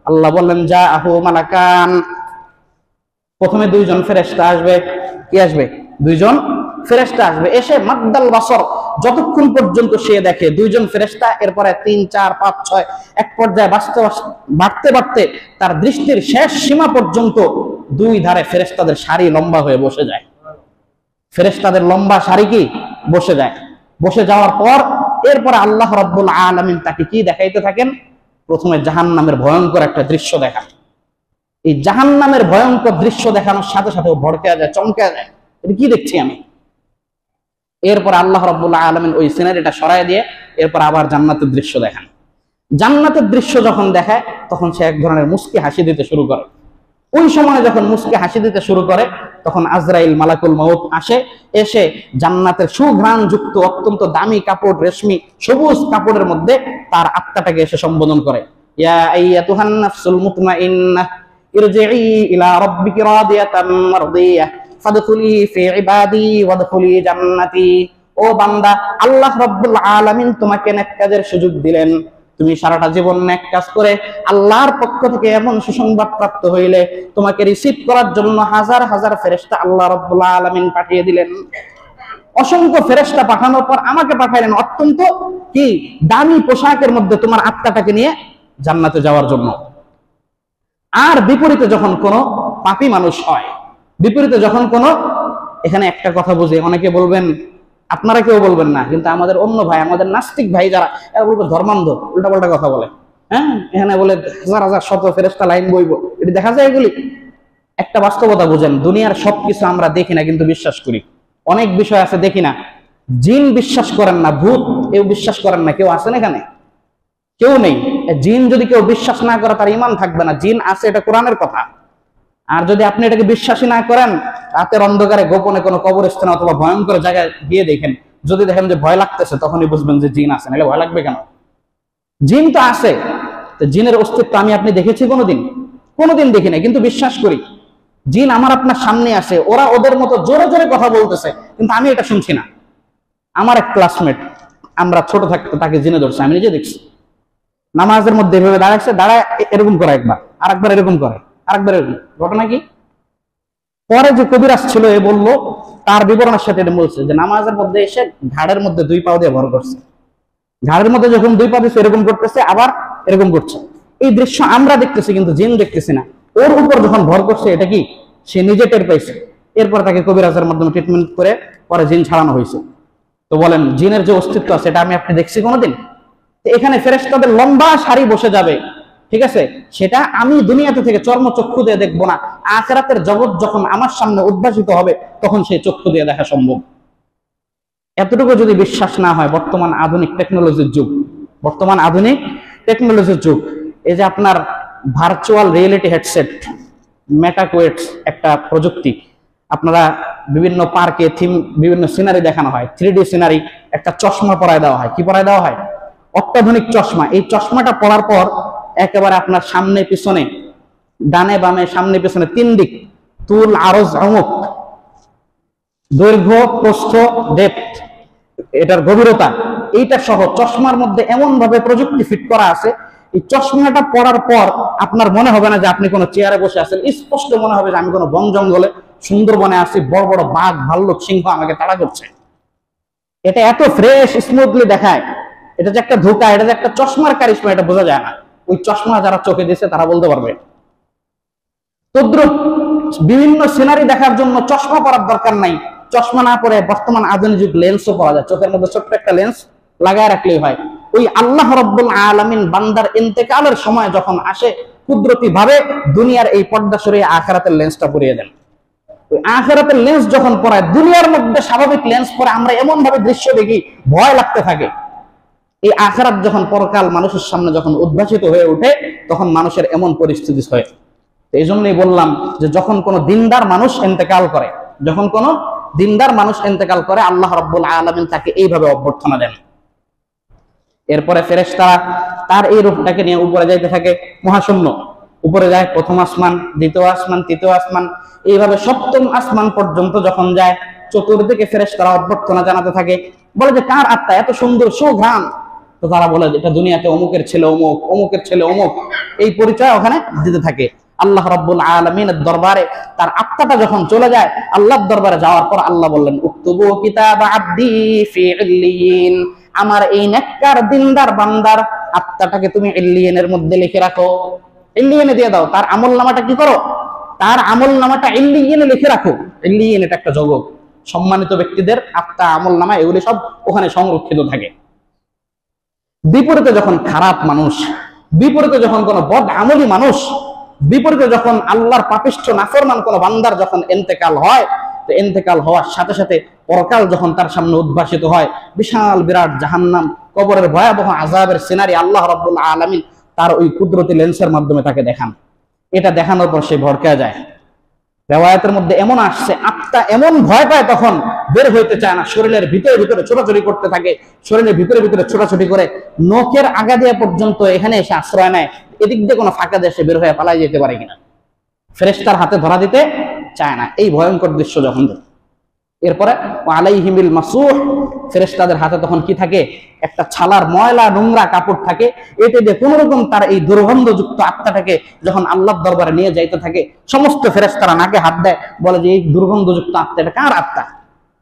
আল্লাহ বললেন, জাআহু মালাকান। প্রথমে 2 জন ফেরেশতা আসবে। কি আসবে? 2 জন ফেরেশতা আসবে। এসে মাদ্দাল বাসর, যতক্ষণ পর্যন্ত সে দেখে 2 জন ফেরেশতা, এরপরে 3, 4, 5, 6, এক পর্যায়ে বাড়তে বাড়তে তার দৃষ্টির শেষ সীমা পর্যন্ত 2 ধারে ফেরেশতাদের সারি লম্বা হয়ে বসে যায়। ফেরেশতাদের লম্বা সারি কি বসে যায়। বসে যাওয়ার পর এরপরে আল্লাহ রাব্বুল আলামিন তাকে কি দেখাইতে থাকেন? প্রথমে জাহান্নামের ভয়ঙ্কর একটা দৃশ্য দেখান। এই জাহান্নামের ভয়ঙ্কর দৃশ্য দেখানোর সাথে সাথে ও ভড়কে যায়, চমকে যায়, এটা কি দেখছি আমি। এরপর আল্লাহ রাব্বুল আলামিন ওই সিনারিটা সরায় দিয়ে এরপর আবার জান্নাতের দৃশ্য দেখান। জান্নাতের দৃশ্য যখন দেখায়, তখন সে এক ধরনের মুস্কি হাসি দিতে শুরু করে। ওই সময় যখন মুস্কি হাসি দিতে শুরু করে, তখন আজরাইল মালাকুল মউত আসে। এসে জান্নাতের সুঘ্রাণ যুক্ত অত্যন্ত দামি কাপড়, রেশমি সবুজ কাপড়ের মধ্যে তার আত্মাটাকে এসে সম্বোধন করে, ইয়া আইয়াতুহান নাফসুল মুতমাইন্নাহ ইরজিই ইলা রাব্বিকি রাদিয়াতাম মারদিয়াহ ফাদখুলি ফি ইবাদি ওয়াদখুলি জান্নাতি। ও বান্দা, আল্লাহ রাব্বুল আলামিন তোমাকে নেক কাজের সুযোগ দিলেন। তুমি সারাটা জীবন নেক কাজ করে আল্লাহর পক্ষ থেকে এমন সুসংবাদ প্রাপ্ত হইলে, তোমাকে রিসিভ করার জন্য হাজার হাজার ফেরেশতা আল্লাহ রাব্বুল আলামিন পাঠিয়ে দিলেন। অসংখ্য ফেরেশতা পাঠানোর পর আমাকে পাঠাইলেন অত্যন্ত কি দামি পোশাকের মধ্যে তোমার আত্মাটাকে নিয়ে জান্নাতে যাওয়ার জন্য। আর বিপরীতে যখন কোনো পাপী মানুষ হয়, এখানে একটা কথা বুঝে, অনেকে বলবেন, আপনারা কেউ বলবেন না, কিন্তু আমাদের অন্য ভাই, আমাদের নাস্তিক ভাই যারা, এরা বলবে ধর্মান্ধ, উল্টাপাল্টা কথা বলে। হ্যাঁ, এখানে বলে হাজার হাজার শত ফেরেশতা লাইন বইব, এটি দেখা যায় এগুলি। একটা বাস্তবতা বুঝেন, দুনিয়ার সবকিছু আমরা দেখি না কিন্তু বিশ্বাস করি। অনেক বিষয় আছে দেখি না। জিন বিশ্বাস করেন না, ভূত এও বিশ্বাস করেন না, কেউ আছেন এখানে? কেউ নেই। জিন যদি কেউ বিশ্বাস না করে, তার ঈমান থাকবে না। জিন আছে, এটা কোরআনের কথা। আর যদি আপনি এটাকে বিশ্বাসী না করেন, রাতের অন্ধকারে গোপনে কোনো কবরস্থানে অথবা ভয়ঙ্কর জায়গায় গিয়ে দেখেন, যদি দেখেন যে ভয় লাগতেছে, তখনই বুঝবেন যে জিন আছে, নাহলে ভয় লাগবে কেন? জিন তো আছে। তো জিনের অস্তিত্ব আমি আপনি দেখেছি কোনোদিন দেখি না, কিন্তু বিশ্বাস করি জিন আমার আপনার সামনে আছে। ওরা ওদের মতো জোরে জোরে কথা বলতেছে, কিন্তু আমি এটা শুনছি না। আমার এক ক্লাসমেট, আমরা ছোট থাকতে তাকে জিনে ধরছে, আমি নিজে দেখছি। নামাজের মধ্যে এভাবে দাঁড়াচ্ছে, দাঁড়ায় এরকম করে একবার, আর একবার এরকম করে, আরেকবার এরকম। ঘটনা কি? পরে যে কবিরাজ ছিল, এ বললো, তার বিবরণের সাথে এটা বলছে যে নামাজের মধ্যে এসে ঘাড়ের মধ্যে 2 পা দিয়ে ভর করছে। ঘাড়ের মধ্যে যখন 2 পা দিচ্ছে, এরকম করতেছে, আবার এরকম করছে। এই দৃশ্য আমরা দেখতেছি, কিন্তু জিন দেখতেছি না। ওর উপর যখন ভর করছে, এটা কি সে নিজে টের পাইছে। এরপর তাকে কবিরাজের মাধ্যমে ট্রিটমেন্ট করে পরে জিন ছাড়ানো হয়েছে। তো বলেন, জিনের যে অস্তিত্ব আছে, এটা আমি আপনি দেখছি কোনোদিন? এখানে ফেরেশতাদের লম্বা সারি বসে যাবে, ঠিক আছে, সেটা আমি দুনিয়াতে থেকে চর্মচক্ষু দিয়ে দেখবো না, আখিরাতের জগৎ যখন আমার সামনে উদ্ভাসিত হবে তখন সেই চক্ষু দিয়ে দেখা সম্ভব। এতটুকু যদি বিশ্বাস না হয়, বর্তমান আধুনিক টেকনোলজির যুগ, বর্তমান আধুনিক টেকনোলজির যুগ, এই যে আপনার ভার্চুয়াল রিয়েলিটি হেডসেট, মেটাকোয়েটস একটা প্রযুক্তি, আপনারা বিভিন্ন পার্কে থিম বিভিন্ন সিনারি দেখানো হয়, 3D সিনারি, একটা চশমা পরায় দেওয়া হয়। কি পরায় দেওয়া হয়? অত্যাধুনিক চশমা। এই চশমাটা পরার পর একেবারে আপনার সামনে পিছনে, ডানে বামে সামনে পিছনে 3 দিক, তুল আরজ অমুক, দৈর্ঘ্য প্রস্থ ডেপথ, এটার গভীরতা, এইটা সহ চশমার মধ্যে এমন ভাবে প্রযুক্তি ফিট করা আছে, এই চশমাটা পরার পর আপনার মনে হবে না যে আপনি কোনো চেয়ারে বসে আছেন, স্পষ্ট মনে হবে যে আমি কোনো বন জঙ্গলে সুন্দরবনে আছি, বড় বড় বাঘ ভাল্লুক সিংহ আমাকে তাড়া করছে। এটা এত ফ্রেশ স্মুথলি দেখায়। এটা যে একটা ধোঁকা, এটা যে একটা চশমার কারিশমা, এটা বোঝা যায় না। ওই চশমা যারা চোখে দিয়েছে তারা বলতে পারবে। তদ্রুপ বিভিন্ন সিনারি দেখার জন্য চশমা পরার দরকার নাই। চশমা না পরে বর্তমান আধুনিক যুগ লেন্সও পাওয়া যায়, চোখের মধ্যে ছোট্ট একটা লেন্স লাগায় রাখলেই হয়। ওই আল্লাহ রাব্বুল আলামিন বান্দার ইন্তেকালের সময় যখন আসে, কুদরতি ভাবে দুনিয়ার এই পর্দা সরিয়ে আখিরাতের লেন্সটা পরিয়ে দেন। ওই আখিরাতের লেন্স যখন পরায়, দুনিয়ার মধ্যে স্বাভাবিক লেন্স পরে আমরা এমন ভাবে দৃশ্য দেখি, ভয় লাগতে থাকে। এই আখিরাত যখন পরকাল মানুষের সামনে যখন উদ্ভাসিত হয়ে ওঠে, তখন মানুষের এমন পরিস্থিতি হয়। এই জন্যই বললাম যে যখন কোনো দিনদার মানুষ ইন্তেকাল করে, যখন কোনো দিনদার মানুষ ইন্তেকাল করে, আল্লাহ রাব্বুল আলামিন তাকে এইভাবে অভ্যর্থনা দেন। এরপরে ফেরেশতারা তার এই রূপটাকে নিয়ে উপরে যাইতে থাকে, মহাশূন্য। উপরে যায় প্রথম আসমান, দ্বিতীয় আসমান, তৃতীয় আসমান, এইভাবে সপ্তম আসমান পর্যন্ত যখন যায়, চতুর্দিকে ফেরেশতারা অভ্যর্থনা জানাতে থাকে। বলে যে কার আত্মা এত সুন্দর সুঘ্রাণ? তো তারা বলে এটা দুনিয়াতে অমুকের ছেলে অমুক, অমুকের ছেলে অমুক, এই পরিচয় ওখানে দিতে থাকে। আল্লাহ রাব্বুল আলামিনের দরবারে তার আত্মাটা যখন চলে যায়, আল্লাহর দরবারে যাওয়ার পর আল্লাহ বললেন, উকতুবু কিতাব আব্দি ফি ইল্লিয়িন, আমার এই নেককার দিনদার বান্দার আত্মাটাকে তুমি ইল্লিয়িনের মধ্যে লিখে রাখো। ইল্লিয়িনে দিয়ে দাও, তার আমলনামাটা কি করো? তার আমলনামাটা ইল্লিয়িনে লিখে রাখো। ইল্লিয়িন এটা একটা জগৎ, সম্মানিত ব্যক্তিদের আত্মা, আমলনামা এগুলি সব ওখানে সংরক্ষিত থাকে। বিপরীতে যখন খারাপ মানুষ, বিপরীতে যখন কোনো বদ আমলি মানুষ, বিপরীতে যখন আল্লাহর পাপিষ্ঠ নাফরমান কোনো বান্দার যখন ইন্তেকাল হয়, তো ইন্তেকাল হওয়ার সাথে সাথে পরকাল যখন তার সামনে উদ্ভাসিত হয়, বিশাল বিরাট জাহান্নাম, কবরের ভয়াবহ আযাবের সিনারি আল্লাহ রাব্বুল আলামিন তার ওই কুদরতি লেন্সের মাধ্যমে তাকে দেখান। এটা দেখানোর পর সে ভড়কে যায়। রিওয়ায়াতের মধ্যে এমন আসছে, আত্মা এমন ভয় পায় তখন বের হইতে চায় না, শরীরের ভিতরে ভিতরে ছোটাছুটি করতে থাকে, শরীরের ভিতরে ভিতরে ছোটাছুটি করে নখের আগা দিয়ে পর্যন্ত এখানে এসে আশ্রয় নেয়, এদিক দিয়ে কোনো ফাঁকা দেশে বের হয়ে পালাই যেতে পারে কিনা। ফেরেশতার হাতে ধরা দিতে চায় না, এই ভয়ঙ্কর দৃশ্য যখন। এরপরে আলাইহিমিল মাসুহ, ফেরেশতাদের হাতে তখন কি থাকে? একটা ছালার ময়লা নোংরা কাপড় থাকে, এতে দিয়ে কোন রকম তার এই দুর্গন্ধযুক্ত আত্মাটাকে যখন আল্লাহর দরবারে নিয়ে যাইতে থাকে, সমস্ত ফেরেশতারা নাকে হাত দেয়, বলে যে এই দুর্গন্ধযুক্ত আত্মা এটা কার আত্মা?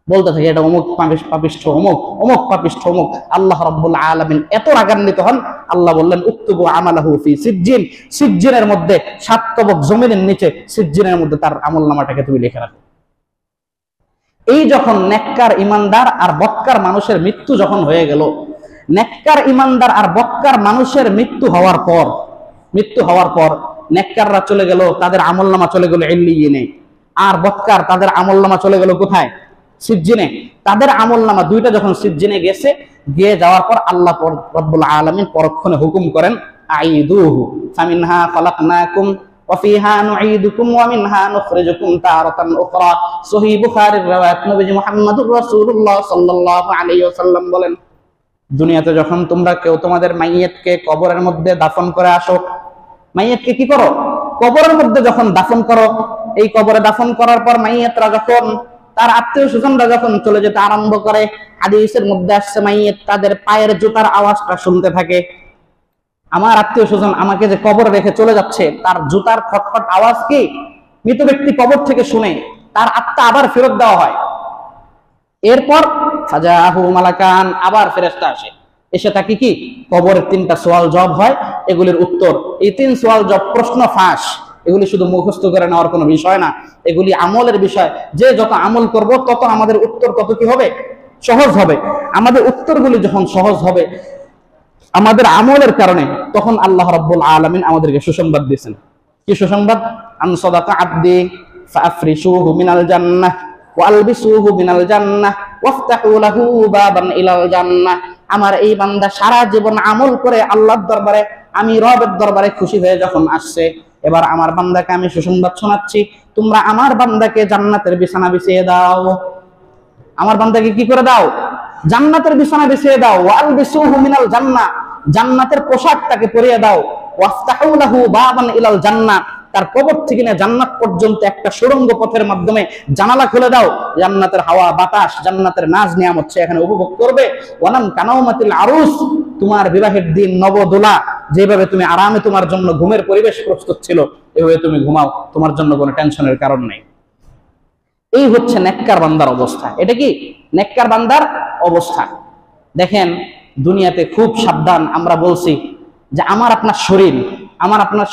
বলতে থাকে এটা অমুক পাপিষ্ঠ অমুক, অমুক পাপিষ্ঠ অমুক। আল্লাহ রাব্বুল আলামিন এত রাগান্বিত হন, আল্লাহ বললেন উকতুবু আমালাহু ফি সিজ্জিন, সিজ্জিনের মধ্যে 7 তবক জমিনের নিচে সিজ্জিনের মধ্যে তার আমলনামাটাকে তুমি লিখে রাখো। এই যখন নেককার ইমানদার আর বক্কার মানুষের মৃত্যু যখন হয়ে গেল, নেককার ইমানদার আর বক্কার মানুষের মৃত্যু হওয়ার পর নেককাররা চলে গেল, তাদের আমলনামা চলে গেল ইল্লিয়িনে, আর বক্কার তাদের আমলনামা চলে গেল কোথায়? সিজ্জিনে। তাদের আমলনামা দুইটা যখন সিজ্জিনে গেছে, গিয়ে যাওয়ার পর আল্লাহ রাব্বুল আলামিন পরক্ষণে হুকুম করেন, আইদুহু ফামিনহা খালাকনাকুম ওয়া ফিহা নুঈদুকুম ওয়া মিনহা নুখরিজুকুম তারাতান উখরা। সহিহ বুখারীর riwayat, নবীজি মুহাম্মদুর রাসূলুল্লাহ সাল্লাল্লাহু আলাইহি ওয়াসাল্লাম বলেন, দুনিয়াতে যখন তোমরা কেউ তোমাদের মাইয়িতকে কবরের মধ্যে দাফন করে আসো, মাইয়িতকে কি করো? কবরের মধ্যে যখন দাফন করো, এই কবরে দাফন করার পর মাইয়িতরা যখন তার আত্মীয় স্বজনরা যখন চলে যেতে আরম্ভ করে, হাদিসের মধ্যে আসছে মাইয়িত তাদের পায়ের জুতার আওয়াজটা শুনতে থাকে। আমার আত্মীয় স্বজন আমাকে যে কবরে রেখে চলে যাচ্ছে, তার জুতার খটখট আওয়াজ কি মৃত ব্যক্তি কবর থেকে শুনে তার আত্মা আবার ফেরত দেওয়া হয়। এরপর ফাজাহু মালাকান, আবার ফেরেশতা আসে, এসে তাকে কি কবরের 3টা সওয়াল জবাব হয়, এগুলির উত্তর, এই 3 সওয়াল জবাব প্রশ্ন ফাঁস, এগুলি শুধু মুখস্থ করে নেওয়ার কোনো বিষয় না, এগুলি আমলের বিষয়। যে যত আমল করব তত আমাদের উত্তর তত কি হবে? সহজ হবে। আমাদের উত্তরগুলি যখন সহজ হবে, আমাদের আমলের কারণে, তখন আল্লাহ রাব্বুল আলামিন আমাদেরকে সুসংবাদ দিয়েছেন। কি সুসংবাদ? আন সাদাকা আবদি ফাআফরিশুহু মিনাল জান্নাহ ওয়া আলবিসুহু মিনাল জান্নাহ ওয়াফতাহু লাহু বাবান ইলাল জান্নাহ। আমার এই বান্দা সারা জীবন আমল করে আল্লাহর দরবারে, আমি রবের দরবারে খুশি হয়ে যখন আসছে, এবার আমার বান্দাকে আমি সুসংবাদ শোনাচ্ছি, তোমরা আমার বান্দাকে জান্নাতের বিছানা বিছিয়ে দাও। আমার বান্দাকে কি করে দাও? জান্নাতের বিছানা বিছিয়ে দাও। ওয়ালবিসুহু মিনাল জান্নাহ, জান্নাতের পোশাক তাকে পরিয়ে দাও। ওয়াফতাহু লাহু বাবান ইলাল জান্নাহ, তার কবর থেকে না জান্নাত পর্যন্ত একটা সুড়ঙ্গ পথের মাধ্যমে জানালা খুলে দাও। জান্নাতের হাওয়া বাতাস, জান্নাতের নাজ নিয়ামত সে এখানে উপভোগ করবে। ওয়ানাম কানাউমাতিল আরুস, তোমার বিবাহের দিন নবদোলা যেভাবে তুমি আরামে, তোমার জন্য ঘুমের পরিবেশ প্রস্তুত ছিল, এভাবে তুমি ঘুমাও, তোমার জন্য কোনো টেনশনের কারণ নেই। এই হচ্ছে নেককার বান্দার অবস্থা। এটা কি নেককার বান্দার অবস্থা? দেখেন, দুনিয়াতে খুব সাবধান। আমরা বলছি যে আমার আপনার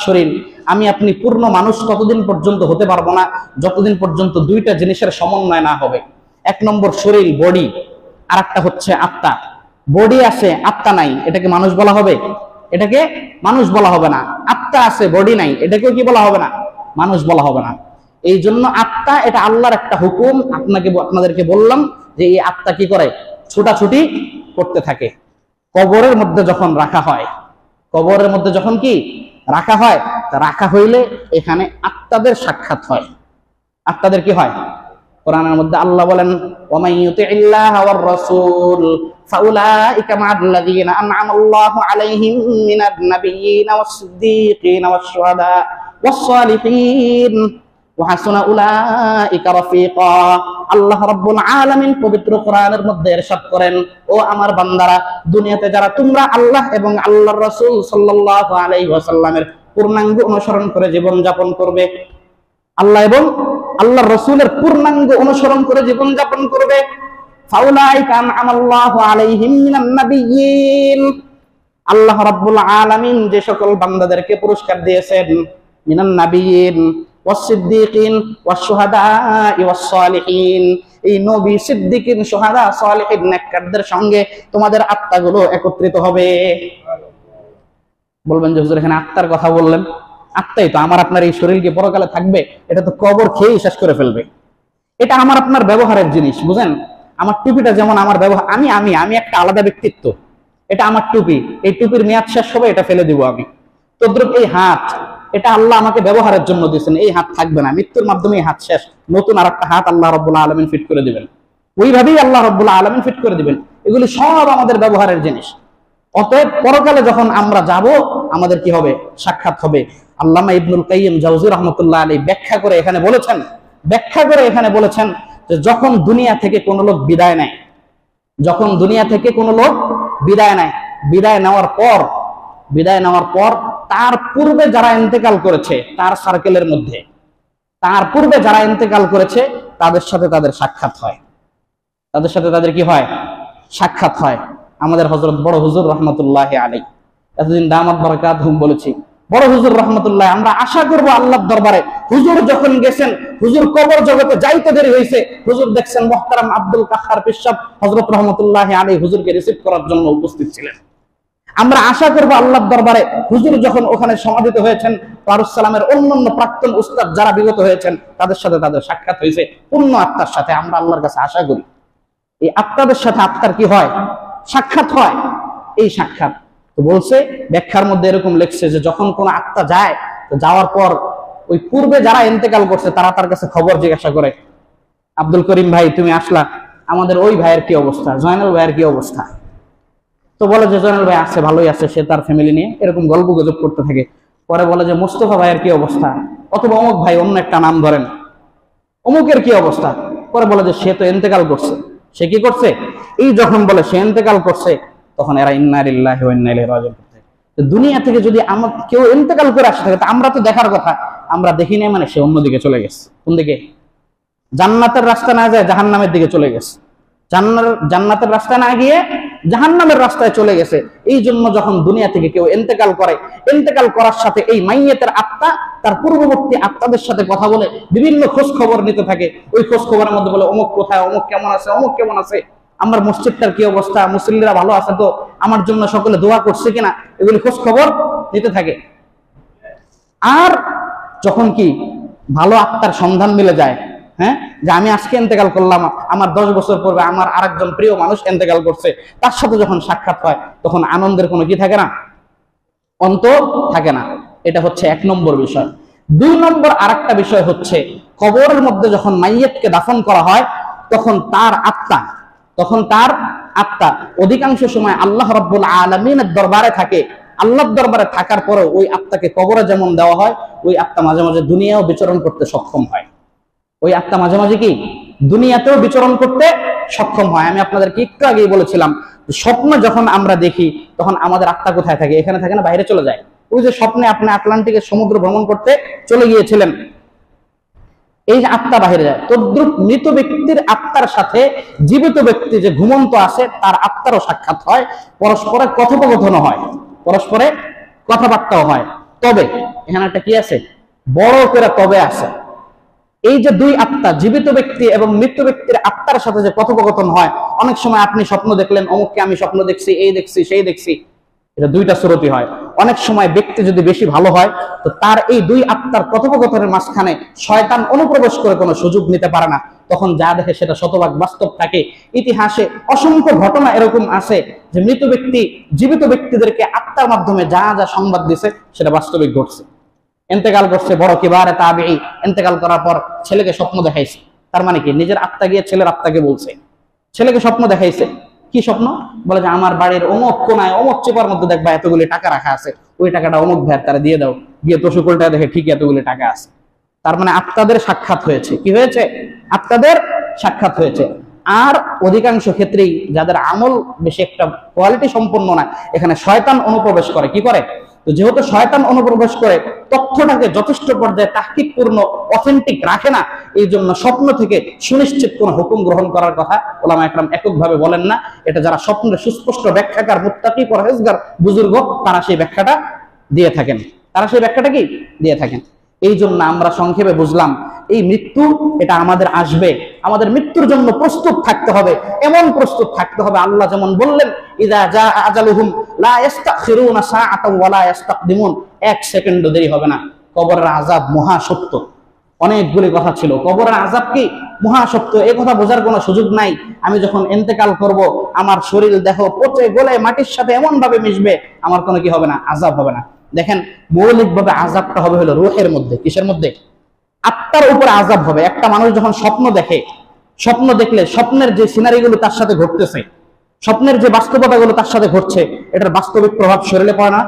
শরীর, আমি আপনি পূর্ণ মানুষ ততদিন পর্যন্ত হতে পারবো না যতদিন পর্যন্ত দুইটা জিনিসের সমন্বয় না হবে। এক নম্বর শরীর, বডি, আর একটা হচ্ছে আত্মা। বডি আছে, আত্মা নাই, এটাকে মানুষ বলা হবে? এটাকে মানুষ বলা হবে না। আত্মা আছে, বডি নাই, এটাকেও কি বলা হবে না? মানুষ বলা হবে না। এই জন্য আত্মা, এটা আল্লাহর একটা হুকুম। আপনাদেরকে বললাম যে এই আত্মা কি করে? ছুটাছুটি করতে থাকে। কবরের মধ্যে যখন রাখা হয়, কবরের মধ্যে যখন কি রাখা হয়, রাখা হইলে এখানে আত্মাদের সাক্ষাৎ হয়। আত্মাদের কি হয়? কোরআনের মধ্যে আল্লাহ বলেন, ওয়ামান ইউতিইল্লাহ ওয়ার রাসূল ফাউলাইকা মা'আল্লাযীনা আন'আমাল্লাহু আলাইহিম মিনান নাবিয়্যিনা ওয়াস-সিদ্দীকিনা ওয়াশ-শুহাদা ওয়াস-সালিহিন ওয়া হাসুনা উলাইকা রাফীকা। আল্লাহ রাব্বুল আলামিন পবিত্র কোরআনের মধ্যে ইরশাদ করেন, ও আমার বান্দারা, দুনিয়াতে যারা তোমরা আল্লাহ এবং আল্লাহর রাসূল সাল্লাল্লাহু আলাইহি ওয়াসাল্লামের পূর্ণাঙ্গ অনুসরণ করে জীবন যাপন করবে, আল্লাহ এবং আল্লাহর রাসূলের পূর্ণাঙ্গ অনুসরণ করে জীবন যাপন করবে, ফাউলাইকা আন'আমাল্লাহু আলাইহিম মিনান নাবিয়্যিন, আল্লাহ রাব্বুল আলামিন যে সকল বান্দাদেরকে পুরস্কার দিয়েছেন, মিনান নাবিয়্যিন ওয়াস-সিদ্দীকিন ওয়াশ-শুহাদা ওয়াস-সালিহিন, এই নবী, সিদ্দিকিন, শুহাদা, সালিহিন, নেককারদের সঙ্গে তোমাদের আত্মাগুলো একত্রিত হবে। বলবেন যে হুজুর এখানে আত্মার কথা বললেন, আত্মাই তো আমার আপনার এই শরীর কি পরকালে থাকবে? এটা তো কবর খেয়েই শেষ করে ফেলবে। এটা আমার আপনার ব্যবহারের জিনিস, বুঝেন? আমার টুপিটা যেমন আমার ব্যবহার, আমি একটা আলাদা ব্যক্তিত্ব, এটা আমার টুপি, এই টুপির মেয়াদ শেষ হবে, এটা ফেলে দিব আমি। তদ্রুপ এই হাত, এটা আল্লাহ আমাকে ব্যবহারের জন্য দিয়েছেন, এই হাত থাকবে না, মৃত্যুর মাধ্যমে এই হাত শেষ, নতুন আর একটা হাত আল্লাহ রাব্বুল আলামিন ফিট করে দিবেন। ওইভাবেই আল্লাহ রাব্বুল আলামিন ফিট করে দিবেন। এগুলি সব আমাদের ব্যবহারের জিনিস। অতএব পরকালে যখন আমরা যাব, আমাদের কি হবে? সাক্ষাৎ হবে। আল্লামা ইবনুল কাইয়িম জাওযী রাহমাতুল্লাহ আলাইহি ব্যাখ্যা করে এখানে বলেছেন যে যখন দুনিয়া থেকে কোন লোক বিদায় নেয়, বিদায় নেওয়ার পর তার পূর্বে যারা ইন্তেকাল করেছে, তার সার্কেলের মধ্যে তার পূর্বে যারা ইন্তেকাল করেছে, তাদের সাথে তাদের সাক্ষাৎ হয়। তাদের কি হয়? সাক্ষাৎ হয়। আমাদের হযরত বড় হুজুর রাহমাতুল্লাহি আলাইহি, এতদিন দামাত বারাকাতুহুম বলেছি, বড় হুজুর রাহমাতুল্লাহ, আমরা আশা করব আল্লাহর দরবারে হুজুর যখন গেছেন, হুজুর কবর জগতে যাইতে দেরি হয়েছে, হুজুর দেখছেন মুহতারাম আব্দুল কাহ্হার পিসাব হযরত রাহমাতুল্লাহি আলাইহি হুজুরকে রিসিভ করার জন্য উপস্থিত ছিলেন। আমরা আশা করব আল্লাহর দরবারে হুজুর যখন ওখানে সমাধিত হয়েছেন, ফারুস সালামের অন্যান্য প্রাক্তন উস্তাদ যারা বিগত হয়েছেন, তাদের সাথে তাদের সাক্ষাৎ হয়েছে পূর্ণ আত্মার সাথে। আমরা আল্লাহর কাছে আশা করি এই আত্মাদের সাথে আত্মার কি হয়? সাক্ষাৎ হয়। এই সাক্ষাৎ তো বলছে, ব্যাখ্যার মধ্যে এরকম লিখছে যে যখন কোন আত্মা যায়, তো যাওয়ার পর ওই পূর্বে যারা ইন্তেকাল করছে তারা তার কাছে খবর জিজ্ঞাসা করে, আব্দুল করিম ভাই তুমি আসলা, আমাদের ওই ভাইয়ের কি অবস্থা, জয়নাল ভাইয়ের কি অবস্থা? তো বলে যে জয়নাল ভাই আছে, ভালোই আছে, সে তার ফ্যামিলি নিয়ে এরকম গল্প গুজব করতে থাকে। পরে বলে যে মোস্তফা ভাইয়ের কি অবস্থা, অথবা অমুক ভাই, অন্য একটা নাম ধরেন, অমুকের কি অবস্থা? পরে বলে যে সে তো ইন্তেকাল করছে। সে কি করছে? এই যখন বলে সে ইন্তেকাল করছে, তখন এরা ইন্না লিল্লাহি ওয়া ইন্না ইলাইহি রাজিউন করতে। তো দুনিয়া থেকে যদি কেউ ইন্তেকাল করে আসে থাকে, তা আমরা তো দেখার কথা, আমরা দেখি না, মানে সে অন্যদিকে চলে গেছে। কোন দিকে? জান্নাতের রাস্তা না যায় জাহান্নামের দিকে চলে গেছে। জান্নাতের রাস্তা না গিয়ে জাহান্নামের রাস্তায় চলে গেছে। এই জন্য যখন দুনিয়া থেকে কেউ ইন্তেকাল করে, ইন্তেকাল করার সাথে এই মাইয়েতের আত্মা তার পূর্ববর্তী আত্মাদের সাথে কথা বলে বিভিন্ন খোঁজ খবর নিতে থাকে। ওই খোঁজ খবরের মধ্যে বলে অমুক কোথায়, অমুক কেমন আছে, অমুক কেমন আছে, আমার মসজিদটার কি অবস্থা, মুসল্লিরা ভালো আছে তো, আমার জন্য সকলে দোয়া করছে কিনা, এগুলি খোঁজ খবর নিতে থাকে। আর যখন কি ভালো আত্মার সন্ধান মিলে যায়, হ্যাঁ, যে আমি আজকে ইন্তেকাল করলাম, আমার 10 বছর পূর্বে আমার আরেকজন প্রিয় মানুষ ইন্তেকাল করছে, তার সাথে যখন সাক্ষাৎ হয় তখন আনন্দের কোনো কি থাকে না, অন্ত থাকে না। এটা হচ্ছে 1 নম্বর বিষয়। 2 নম্বর আরেকটা বিষয় হচ্ছে, কবরের মধ্যে যখন মাইয়িতকে দাফন করা হয় তখন তার আত্মা অধিকাংশ সময় আল্লাহ রাব্বুল আলামিনের দরবারে থাকে। আল্লাহর দরবারে থাকার পরেও ওই আত্মাকে কবরে যেমন দেওয়া হয়, ওই আত্মা মাঝে মাঝে দুনিয়াও বিচরণ করতে সক্ষম হয়। ওই আত্মা মাঝে মাঝে কি দুনিয়াতেও বিচরণ করতে সক্ষম হয়। আমি আপনাদেরকে একটু আগেই বলেছিলাম, স্বপ্ন যখন আমরা দেখি তখন আমাদের আত্মা কোথায় থাকে? এখানে থাকে না, বাইরে চলে যায়। ওই যে স্বপ্নে আপনি আটলান্টিকের সমুদ্র ভ্রমণ করতে চলে গিয়েছিলেন, এই যে আত্মা বাহিরে যায়, তদ্রুপ মৃত ব্যক্তির আত্মার সাথে জীবিত ব্যক্তি যে ঘুমন্ত আছে তার আত্মারও সাক্ষাৎ হয়, পরস্পরে কথোপকথন হয়, পরস্পরে কথাবার্তাও হয়। তবে এখানে একটা কি আছে, বড় করে তবে আছে। এই যে 2 আত্মা, জীবিত ব্যক্তি এবং মৃত্যু ব্যক্তির আত্মার সাথে যে কথোপকথন হয়, অনেক সময় আপনি স্বপ্ন দেখলেন, অমুককে আমি স্বপ্ন দেখছি, এই দেখছি, সেই দেখছি, এটা 2টা সুরতি হয়। অনেক সময় ব্যক্তি যদি বেশি ভালো হয় তো তার এই 2 আত্মার কথোপকথনের মাঝখানে শয়তান অনুপ্রবেশ করে কোনো সুযোগ নিতে পারে না, তখন যা দেখে সেটা শতভাগ বাস্তব থাকে। ইতিহাসে অসংখ্য ঘটনা এরকম আছে যে মৃত ব্যক্তি জীবিত ব্যক্তিদেরকে আত্মার মাধ্যমে যা যা সংবাদ দিছে সেটা বাস্তবিক ঘটছে। ইন্তেকাল করছে বড় কিবারে তাবিঈ, ইন্তেকাল করার পর ছেলেকে স্বপ্ন দেখাইছে। তার মানে কি, নিজের আত্মা গিয়ে ছেলের আত্মাকে বলছে, ছেলেকে স্বপ্ন দেখাইছে। কি স্বপ্ন? বলে যে আমার বাড়ির অমুক কোনায় অমুক চেপার মধ্যে দেখবা এতগুলি টাকা রাখা আছে, ওই টাকাটা অমুক ভাইয়ের তারা দিয়ে দাও। গিয়ে তসুকুলটা দেখে ঠিক এতগুলি টাকা আছে। তার মানে আত্মাদের সাক্ষাৎ হয়েছে। কি হয়েছে? আত্মাদের সাক্ষাৎ হয়েছে। আর অধিকাংশ ক্ষেত্রেই যাদের আমল বেশি একটা কোয়ালিটি সম্পন্ন না, এখানে শয়তান অনুপ্রবেশ করে। কি করে? তো যেহেতু শয়তান অনুপ্রবেশ করে, তথ্যটাকে যথেষ্ট পর্যায়ে তাহকিকপূর্ণ অথেন্টিক রাখে না, এই জন্য স্বপ্ন থেকে সুনিশ্চিত কোন হুকুম গ্রহণ করার কথা ওলামা একরাম এককভাবে বলেন না। এটা যারা স্বপ্নের সুস্পষ্ট ব্যাখ্যাকার, মুত্তাকি, পরহেজগার বুজুর্গ, তারা সেই ব্যাখ্যাটা দিয়ে থাকেন। দিয়ে থাকেন। এই জন্য আমরা সংক্ষেপে বুঝলাম, এই মৃত্যু এটা আমাদের আসবে, আমাদের মৃত্যুর জন্য প্রস্তুত থাকতে হবে। এমন প্রস্তুত থাকতে হবে, আল্লাহ যেমন বললেন, ইযা জা আজালুহুম লা ইস্তাখিরুনা সাআতাও ওয়া লা ইস্তাকদিমুন, 1 সেকেন্ডও দেরি হবে না। কবরের আযাব মহা সত্য। অনেকগুলি কথা ছিল, কবরের আযাব কি মহা সত্য, এই কথা বোঝার কোনো সুযোগ নাই। আমি যখন ইন্তেকাল করব, আমার শরীর দেহ পচে গলে মাটির সাথে এমন ভাবে মিশবে, আমার কোনো কি হবে না, আযাব হবে না। দেখেন, মৌলিকভাবে আযাবটা হবে হলো রূহের মধ্যে। কিসের মধ্যে? আত্মার উপরে আযাব হবে। একটা মানুষ যখন স্বপ্ন দেখে, স্বপ্ন দেখলে স্বপ্নের যে সিনারিগুলো তার সাথে ঘটতেছে, স্বপ্নের যে বাস্তবতাগুলো তার সাথে ঘটছে, এটার বাস্তবিক প্রভাব শরীরে পড়ে না?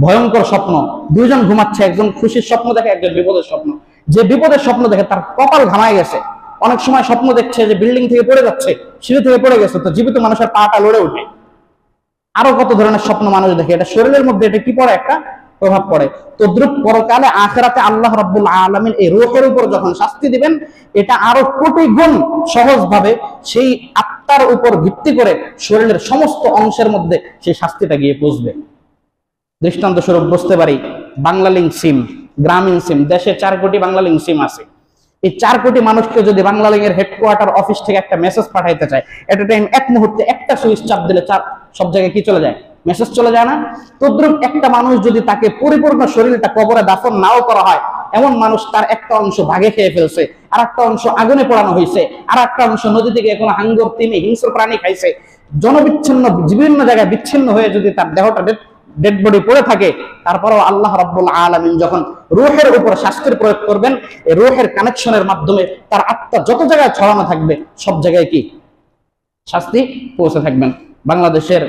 ভয়ঙ্কর স্বপ্ন, 2 জন ঘুমাচ্ছে, একজন খুশির স্বপ্ন দেখে, একজন বিপদের স্বপ্ন। যে বিপদের স্বপ্ন দেখে তার কপাল ঘামায় গেছে। অনেক সময় স্বপ্ন দেখছে যে বিল্ডিং থেকে পড়ে যাচ্ছে, সিঁড়ি থেকে পড়ে গেছে, তো জীবিত মানুষের পাটা লড়ে ওঠে। আরো কত ধরনের স্বপ্ন মানুষ দেখে, এটা শরীরের মধ্যে এটা কি পড়ে, একটা প্রভাব পড়ে। তদ্রুপ পরকালে আখিরাতে আল্লাহ রাব্বুল আলামিন এই রূহের উপর যখন শাস্তি দিবেন, এটা আরো কোটি গুণ সহজ ভাবে সেই আত্মার উপর ভিত্তি করে শরীরের সমস্ত অংশের মধ্যে সেই শাস্তিটা গিয়ে পৌঁছবে। দৃষ্টান্ত স্বরূপ বুঝতে পারি, বাংলালিংক সিম, গ্রামীণ সিম, দেশে 4 কোটি বাংলালিংক সিম আছে। এই 4 কোটি মানুষকে যদি বাংলালিংকের হেডকোয়ার্টার অফিস থেকে একটা মেসেজ পাঠাইতে চায়, এট এ টাইম, এক মুহূর্তে একটা সুইচ চাপ দিলে সব জায়গায় কি চলে যায়? মেসেজ চলে যায় না? তদ্রুপ একটা মানুষ যদি তাকে পরিপূর্ণ শরীরটা কবরে দাফন নাও করা হয়, এমন মানুষ তার একটা অংশ ভাগে খেয়ে ফেলছে, আর একটা অংশ আগুনে পোড়ানো হয়েছে, আর একটা অংশ নদী থেকে কোনো হাঙ্গর, তিমি, হিংস্র প্রাণী খাইছে, জনবিচ্ছিন্ন বিভিন্ন জায়গায় বিচ্ছিন্ন হয়ে যদি তার দেহটা ডেড বডি পড়ে থাকে, তারপরেও আল্লাহ রাব্বুল আলামিন যখন রূহের উপর শাস্তির প্রয়োগ করবেন, এই রূহের কানেকশনের মাধ্যমে তার আত্মা যত জায়গায় ছড়ানো থাকবে সব জায়গায় কি শাস্তি পৌঁছে থাকবেন। বাংলাদেশের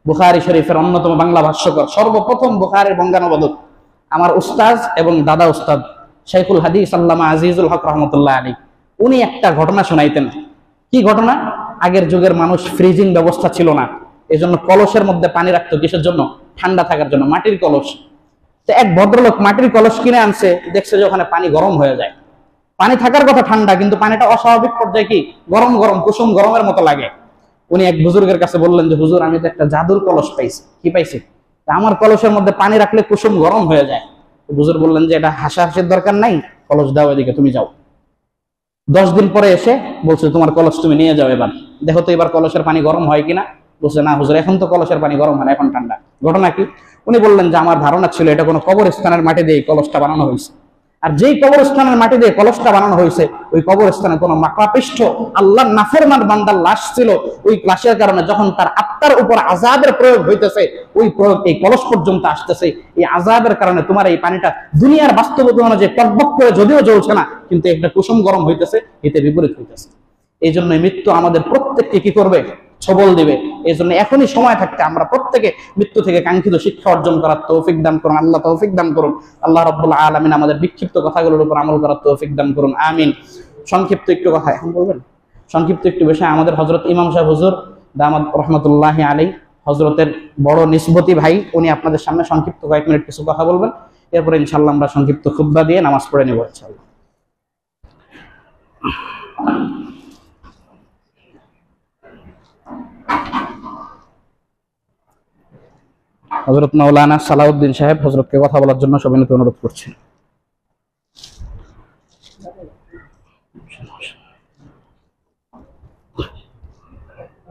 বুখারী শরীফের অন্যতম বাংলা ভাষ্যকর, সর্বপ্রথম বুখারীর বঙ্গানুবাদক, আমার উস্তাদ এবং দাদা উস্তাদ শাইখুল হাদিস আল্লামা আজিজুল হক রহমতুল্লাহ আলী, উনি একটা ঘটনা শোনাইতেন। কি ঘটনা? আগের যুগের মানুষ ফ্রিজিং ব্যবস্থা ছিল না, এজন্য কলসের মধ্যে পানি রাখতো। কিসের জন্য? ঠান্ডা থাকার জন্য, মাটির কলস। তো এক ভদ্রলোক মাটির কলস কিনে আনছে, দেখছে যে ওখানে পানি গরম হয়ে যায়। পানি থাকার কথা ঠান্ডা, কিন্তু পানিটা অস্বাভাবিক পর্যায়ে কি গরম গরম, কুসুম গরমের মতো লাগে। উনি এক বুজুর্গের কাছে বললেন যে, হুজুর, আমি তো একটা জাদুর কলস পাইছি। কি পাইছি? আমার কলসের মধ্যে পানি রাখলে কুসুম গরম হয়ে যায়। হুজুর বললেন যে, এটা হাসাহাসির দরকার নাই, কলস দাও, এদিকে তুমি যাও। 10 দিন পরে এসে বলছে, তোমার কলস তুমি নিয়ে যাও, এবার দেখো তো এবার কলসের পানি গরম হয় কিনা। বলছে না হুজুর, এখন তো কলসের পানি গরম হয় না, এখন ঠান্ডা। ঘটনা কি? উনি বললেন যে আমার ধারণা ছিল এটা কোনো কবরস্থানের মাটি দিয়ে কলসটা বানানো হয়েছে। আর যেই কবরস্থানের মাটি দিয়ে কলসটা বানানো হয়েছে, ওই কবরস্থানে কোনো মাকাপিষ্ঠ আল্লাহর নাফরমান বান্দার লাশ ছিল। ওই লাশের কারণে যখন তার আত্মার উপর আযাবের প্রয়োগ হইতেছে, ওই প্রয়োগ এই কলস পর্যন্ত আসতেছে। এই আযাবের কারণে তোমার এই পানিটা দুনিয়ার বাস্তবতা অনুযায়ী টকবক করে যদিও জ্বলছে না, কিন্তু একটা কুসুম গরম হইতেছে, এতে বিপরীত হইতেছে। এই জন্য মৃত্যু আমাদের প্রত্যেককে কি করবে? ছবল দিবে। এই জন্য এখনই সময় থাকতে আমরা প্রত্যেকে মৃত্যু থেকে কাঙ্ক্ষিত শিক্ষা অর্জন করার তৌফিক দান করুন। আল্লাহ তৌফিক দান করুন। আল্লাহ রাব্বুল আলামিন আমাদের বিক্ষিপ্ত কথাগুলোর উপর আমল করার তৌফিক দান করুন, আমিন। সংক্ষিপ্ত একটু কথা এখন বলবেন, সংক্ষিপ্ত একটু বিষয়। আমাদের হযরত ইমাম সাহেব হুজুর দামাত রহমাতুল্লাহি আলাইহি, হযরতের বড় নিসবতি ভাই, উনি আপনাদের সামনে সংক্ষিপ্ত কয়েক মিনিট কিছু কথা বলবেন। এরপরে ইনশাআল্লাহ আমরা সংক্ষিপ্ত খুতবা দিয়ে নামাজ পড়ে নেব ইনশাআল্লাহ। হযরত মাওলানা সালাউদ্দিন সাহেব হযরতকে কথা বলার জন্য সবিনয় অনুরোধ করছি।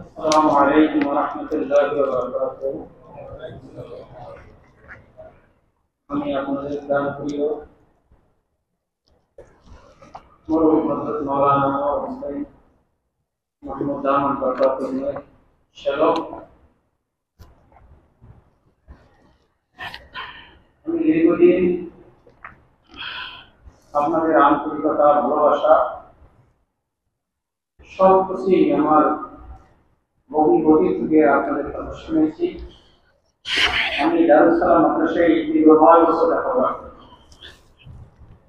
আসসালামু আলাইকুম ওয়া রাহমাতুল্লাহি ওয়া বারাকাতুহু। আমি আপনাদের প্রিয় মরহুম হযরত মাওলানা হুসাইন মুহাম্মদ দামান বরকাতুল্লাহ শালম। আমি দীর্ঘদিন আপনাদের আন্তরিকতা, ভালোবাসা সব কিছুই আমার বহু থেকে আপনাদের কথা শুনেছি। আমি দারুস সালাম মাদ্রাসায় দীর্ঘ 9 বছর লেখাপড়া করি।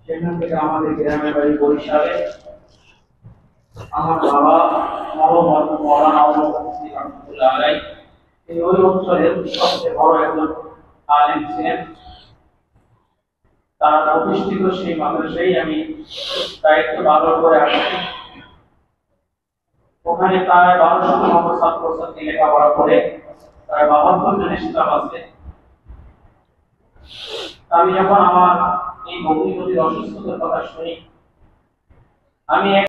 সেখান থেকে আমাদের গ্রামের বাড়ি বরিশালে। আমার বাবা মোহাম্মদ মাওলানা রহমাতুল্লাহ আলাইহি, তিনি ওই অঞ্চলের সবচেয়ে বড় একজন আলেম ছিলেন। তার প্রতিষ্ঠিত সেই মাদ্রাসায় আমি দায়িত্ব পালন করে আসছি। ওখানে প্রায় 1200 ছাত্রছাত্রী লেখাপড়া করে প্রায় 72 জনের স্টাফ আছে। আমি যখন আমার এই বন্ধুদের অসুস্থতার কথা শুনি, আমি